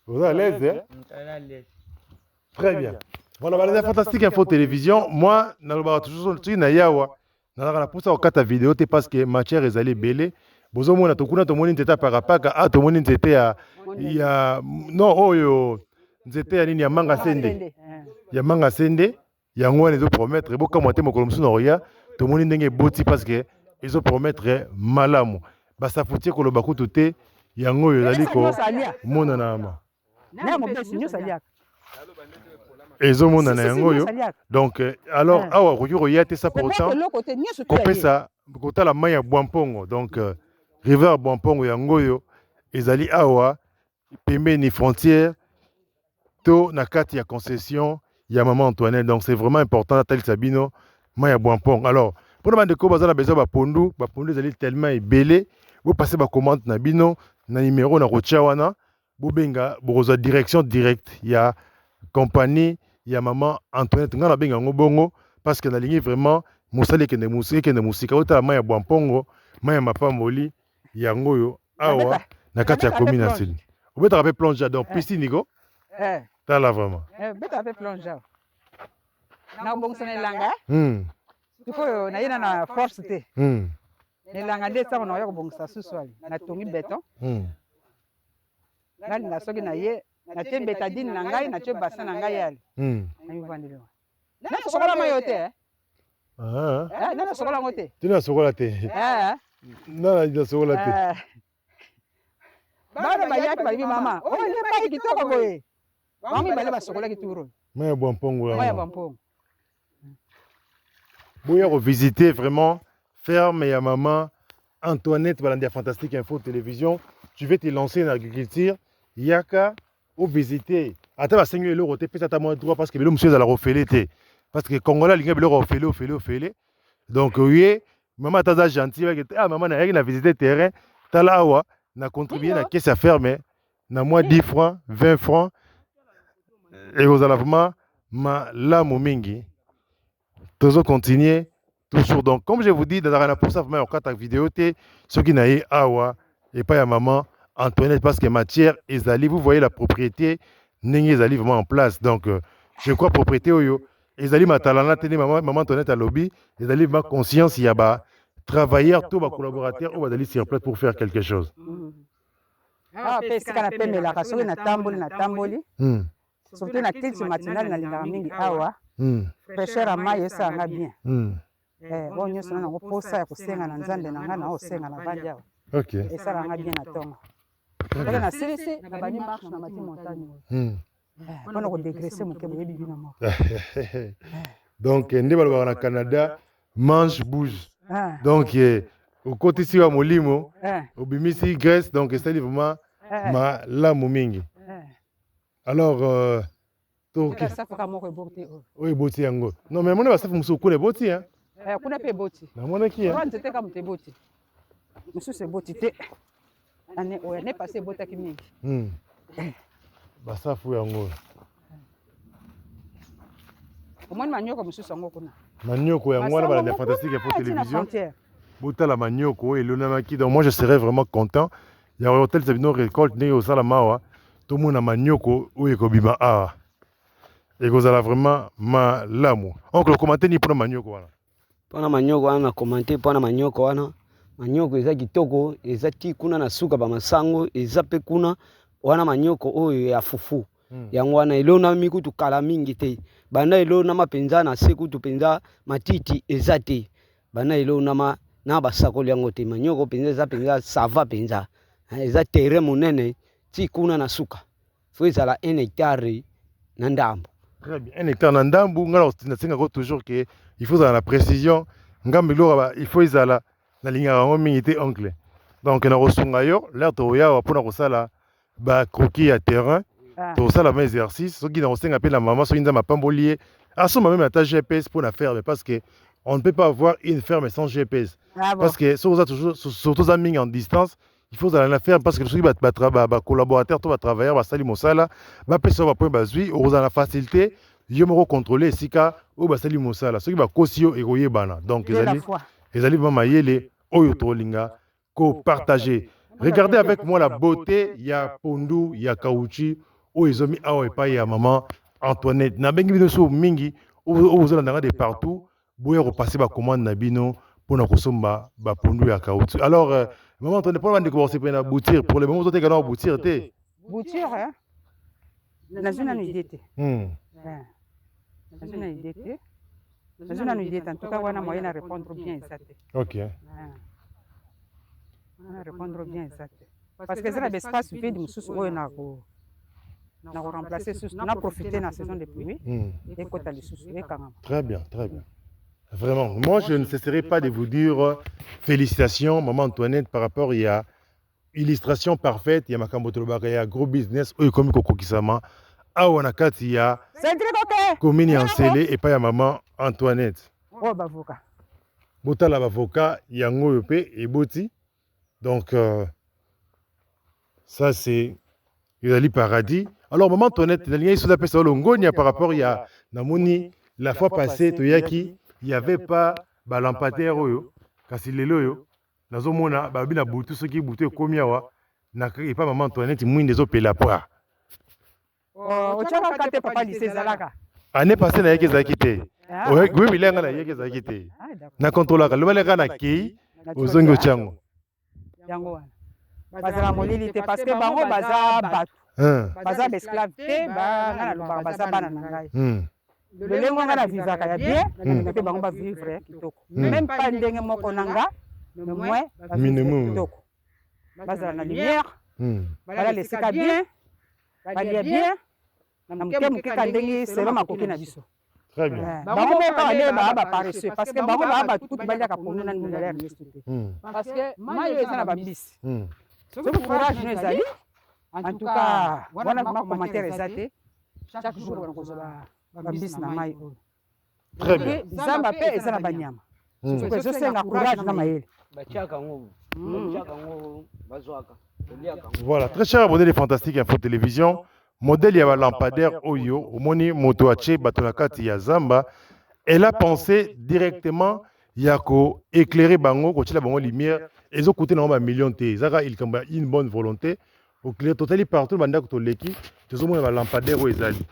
oza à l'aise très bien voilà balanda fantastique info télévision moi nalobaka toujours soki na yawa nazalaka na mposa kokata video te parce que matière ezali ebele bozomona tokuna tomoni nzete ya parapaka tomoni nzete ya non oyo nzete ya nini ya manga sende yango wana ezopromettre ebokamwa te mokolo mosusu na koya tomoni ndenge eboti parce que ezopromettre malamu basafutie koloba kutu te yango oyo ezali komonana ezomonana yango oyo donc alors awa okoki koya te ça pour autant kopesa kotala mai ya bwampongo donc river ya bwampongo yango oyo ezali awa pembeni frontière to na kati ya concession ya maman Antoinette. Donc c'est vraiment important d'atalisa bino mai ya bwampongo. Alors pour na bandeko baza na besoin bapondu ezali tellement ebele bo passer ba commande na bino na numéro na kotia wana bo benga bokozwa direction directe ya compagnie ya maman Antoinette nga na benga ngo bongo parce que na lingi vraiment musali kende musika otala mai ya bwampongo mai ya mapamboli yango oyo awa na kati ya commune na Sud. Obetaka pe plonge donc piscine niko tala vraiment beta pe plonge na bongsa na langa tuko na yena na force te elanga nde sango na yo kobongisa suswali na tongi beton ngali na soki na ye na tie betadine na ngai na tie bassin na ngai yali na mivandeli na sokola mayo te na sokola ngo te tina sokola te na sokola te bana bayaki balibi mama ole pai kitoko boye mami bale basokola kituro mai bwampongo mai bwampongo boya revisiter vraiment ferme ya maman Antoinette balandi ya Fantastique Info Télévision. Tu veux te lancer dans l'agriculture yaka ou visiter ata basengi eloko te pesa ta moins droit parce que belo monsieur ala refélé te parce que congolais linga belo refélé donc oui maman taza gentil maman na yaki na visiter terrain tala awa na contribuer na caisse à ferme na moins 10 francs 20 francs et aux alavements ma lamo mingi toujours continuer toujours. Donc comme je vous dis dans la pour ça vraiment en quatre vidéo te ce qui n'a awa et pas ya maman Antoinette parce que matière ezali vous voyez la propriété ndenge ezali vraiment en place. Donc je crois propriété oyo ezali matalana te maman Antoinette à lobby ezali ma conscience ya ba travailleurs tout ba collaborateurs ou bazali sur place pour faire quelque chose. Pesika na pemelaka soki na tamboli surtout na titre matinale na lingaka mingi awa fraîcheur ya mai esanga bien oyo nyonso na nango mposa ya kosenga na nzambe na ngai na osenga na vandi awa esalanga bien na ntongo oyo nasilisi na bani marche na mati montagne mpona kodegrese moke boyebi bino moko donc nde balobaka na Canada mange bouge donc okotisi wa molimo obimisi Grèce donc esali vraiment malamu mingi alors safuka moko eboti oyo eboti yango non mais mona basafu mosusu kuna eboti kuna mpe eboti namonaki nzete ka moto eboti mosusu eboti te ane oyo ane pase ebotaki mingi basafu yango omoni manioko mosusu yango kuna manioko yango wana balanda Fantastique Info Télévision botala manioko oyo elonamaki donc moi je serais vraiment content ya hotel sabino récolte ndenge osala mawa tomona manioko oyo ekobima awa ekozala vraiment malamu oncle komante ni mpona manioko wana mpona manioko wana na komante mpona manioko wana manioko eza kitoko eza ti kuna na suka bamasango eza mpe kuna wana manioko oyo ya fufu yango wana elonami kutu kala mingi te banda elonama mpenza na se kutu mpenza matiti eza te banda elonama na basakoli yango te manioko mpenza eza mpenza sava mpenza eza terrain monene ti kuna na suka fo ezala 1 hectare na ndambo. Très bien. 1 hectare na ndambu ngala nasengaka toujours que il faut la précision ngambi loka il faut ezala na lingaka yango mingi te oncle donc na kosunga yo l'air toyawa mpona kosala ba croquis ya terrain tosala ma exercice soki na kosenga mpe na mama soki nzambe apamboli ye asomba même ata GPS mpona ferme parce que on ne peut pas avoir une ferme sans GPS parce que soki oza toujours surtout oza mingi en distance il faut la ferme parce que soki collaborateur to batravailleur basali mosala bapesa yo bapoint bazwi okozala na facilité yo moko contrôler esika oyo basali mosala soki bakosi yo ekoyebana donc ezali vraiment mayele oyo tolinga kopartager. Regardez avec moi la beauté ya pondu ya kauchi oyo ezomi awa epai ya maman Antoinette nabengi bino so mingi oyo ozolandanga de partout boya kopase bacommande na bino mpona kosomba bapondu ya kauchi. Alors maman Antoinette mpona bandeko bakosepela na boutir pour le moment ozoteka na boutir te boutir nazwi nanu idée te nazwi na idée te nazwi nanu idée te en tout cas wana moyen na répondre bien eza te Ok. wana répondre bien eza te parce que eza na baespace vide mosusu oyo na koremplace susu na profiter na saison de pluie ekota lisusu ekangama. Très bien, très bien. Vraiment, moi je ne cesserai pas de vous dire félicitations, Maman Antoinette, par rapport à la illustration parfaite, il y a Makambo Tolobaka, il y a gros business, eux comme Koko Kisama, Awanakati, il y a Komini Ansele et pas il y a Maman Antoinette. Oh, bavoka. Bota la bavoka, il y a Ngoyope et Boti. Donc, ça c'est Yali Paradis. Alors, Maman Antoinette, il y a une appelle ça Longonia par rapport à Namoni, la fois passée, Toyaki, il n'y avait pas de lampadaire, kasi lelo yo, nazomona, babi na butu, ceux qui boutent comme yawa, et pas Maman Antoinette, mouine des opé la poire. Oh, tu as pas papa lycée Zalaka. Année passée, na yeke zakite. Oui, mais là, na yeke zakite. Na contrôlera, le malera na kei, aux ongo chango. Yango wana. Bazala molili te parce que bango baza batu. Baza esclave te, ba na baza bana na ngai. Lelengo nga na vivaka ya bien, na pe bango ba vivre kitoko. Même pas ndenge moko nanga, mais moi ba vivre kitoko. Bazala na lumière, bala lesika bien, balia bien, na muke ka ndenge selo makoki na biso. Très bien. Bango moko ale ba paresseux parce que bango ba tout baliaka pour nous na ndela université. Parce que mayo eza na bambisi. Ce courage nous ezali. En tout cas, wana ma commentaire ezate. Chaque jour on kozala bambisi na mai oyo. Très bien. Zamba pe eza na banyama. Soki ezosenga courage na mayele. Voilà, très cher abonné de Fantastique Info Télévision. Modèle ya lampadaire Oyo, Omoni Motoache Batonakati ya Zamba. Elle a pensé directement yako éclairer bango, ko tila bango lumière, et ont coûté normalement un million de zaka il kamba une bonne volonté. Au clair totalement partout banda ko toleki, tozo mona ba lampadaire o ezali.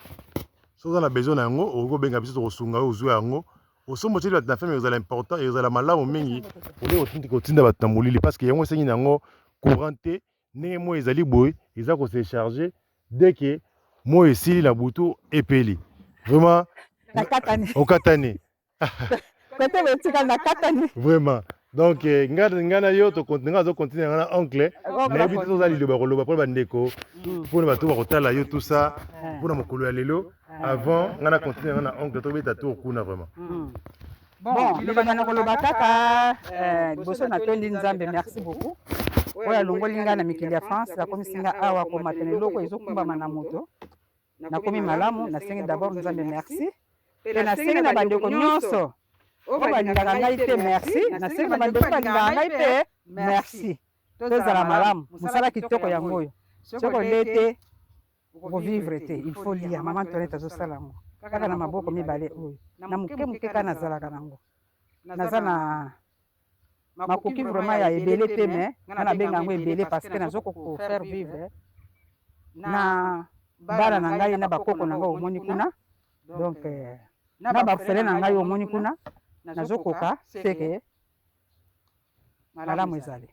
So on a besoin nango, o benga biso to sunga o zwa yango. Au sommet de la femme est important et la malamu mingi pour les autres batamulili parce que yango sengi nango couranté ne mo ezali boy, ils a ko se charger dès que moi ici la butu epeli. Vraiment au katane. Vraiment. Donc ngana yo to continuer à continuer ngana oncle na bitu to zali loba loba pour bandeko pour na bato ba kotala yo tout ça pour na mokolo ya lelo avant ngana continuer ngana oncle to beta tour kuna vraiment. Bon, liloba na koloba kaka liboso na tondi nzambe merci beaucoup. Oya longoli nga na mikili ya France nakomisinga awa komata na eloko ezokumbama na moto nakomi malamu nasengi d'abord nzambe merci pe nasengi na bandeko nyonso oyo balingaka ngai te merci nasengi na bandeko balingaka ngai te merci tozala malamu mosala kitoko yango oyo soki olie te okovivre te il faut lia Maman Antoinette azosala yango kaka na maboko mibale oyo na moke moke kaka nazalaka nango naza na makoki vraiment ya ebele te mais nga nabenga yango ebele parce que nazoko faire vivre na bana na ngai na bakoko na ngai omoni kuna donc na bafele na ngai omoni kuna nazokoka seke malamu ezali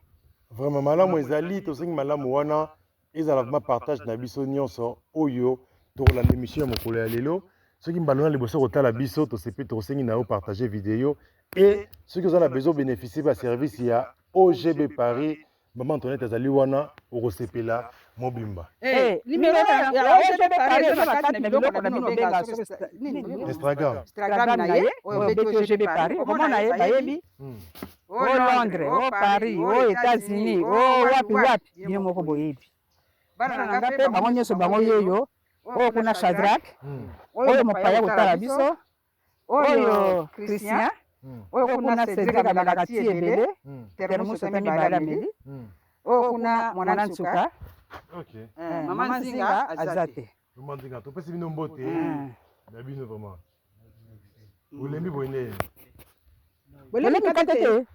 vraiment malamu ezali tosengi malamu wana ezala vraiment partage na biso nyonso oyo tokolanda émission ya mokolo ya lelo soki mbala na liboso kotala biso tosepi tosengi na yo partager vidéo et ceux qui ont besoin de bénéficier de service il y a OGB Paris Maman Antoinette azali wana okosepela mobimba numéro ya OGB Paris na biloko na bino benga Instagram na ye OGB Paris omona ye bayebi o Londres o Paris o États-Unis o wapi bino moko boyebi bana na nga pe bango nyonso bango yeyo oyo kuna Shadrach oyo mopaya kotala biso oyo Christian oyo kuna Cédric amelaka ti ebele termus ota mibale ameli oyo kuna mwana nsuka Mama Nzinga aza te Mama Nzinga topesi bino mbote na bino vraiment olembi boyene bolembi kate te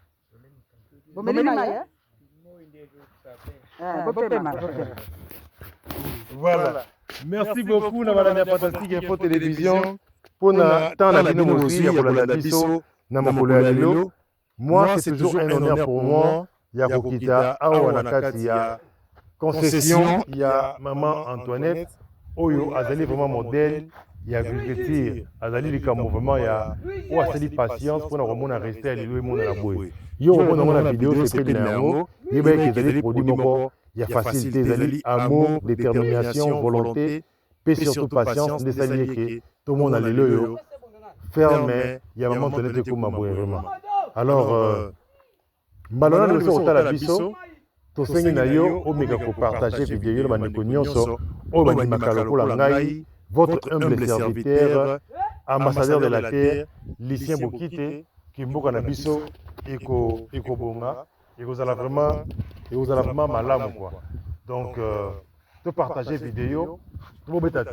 bomeli maye bopema voilà merci beaucoup na bana Fantastique Info Télévision pour na temps na bino aussi ya kolanda biso na mokolo ya lelo. Moi c'est toujours un honneur pour moi ya kokita awa na kati ya concession ya Maman Antoinette oyo azali vraiment modèle ya agriculture azali likambo vraiment ya oyo asali patience mpona komona reste ya lelo emonana boye yo komona ngo na video sepeli na yango yebaki ezali produit moko ya facilité ezali amour détermination volonté mpe surtout patience nde esali eke tomona lelo oyo ferme ya mama tone te ekóma boye vraiment alors mbala na liboso kotala biso tosengi na yo omeka kopartage video yo na bandeko nyonso oyo bandimaka lokola ngai votre humble serviteur ambassadeur de la terre Lucien Bokite kimboka na biso ekobonga ekozala vraiment malamu quoi donc topartage video tobobeta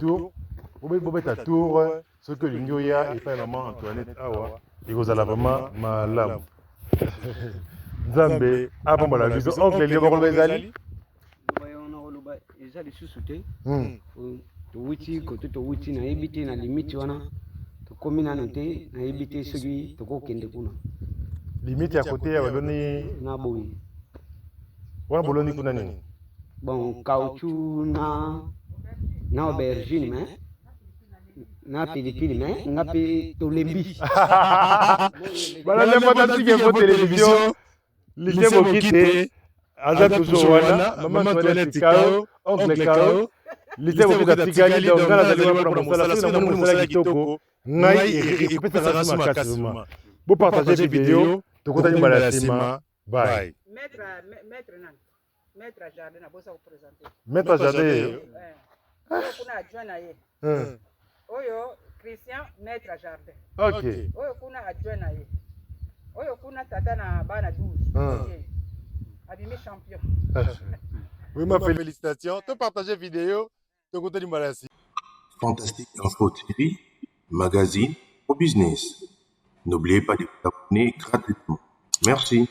tour soki olingi oya epai mama Antoinette awa ekozala vraiment malamu nzambe apambola biso oncle lioko koloba ezali oloba eza lisusu te towuti kote towuti nayebi te na limite wana tokomi nano te nayebi te soki tokokende kuna limite ya kote ya boloni na boye wana boloni kuna nini bon caoutchouc na aubergine mais na pilipili mais nga mpe tolembi balande fantastique info télévision Lucien Bokite aza toujours wana mama Antoinette Kao oncle Kao Lucien Bokite atikali donc nga nazali wana mpona mosala soki namoni mosala kitoko ngai ekopesaka nsi makasi vraiment bopartage video tokotani mbala ya nsima bye Maître Jardin na bosa kupresenter. Maître Jardin Kuna adjoint na ye. Oyo Christian Maître Jardin. OK. Oyo kuna adjoint na ye. Oyo kuna tata na bana 12. Abimé champion. Oui, ma félicitations. Tu partages vidéo, tu côté du Malassi. Fantastique Info TV, magazine au business. N'oubliez pas de vous abonner gratuitement. Merci.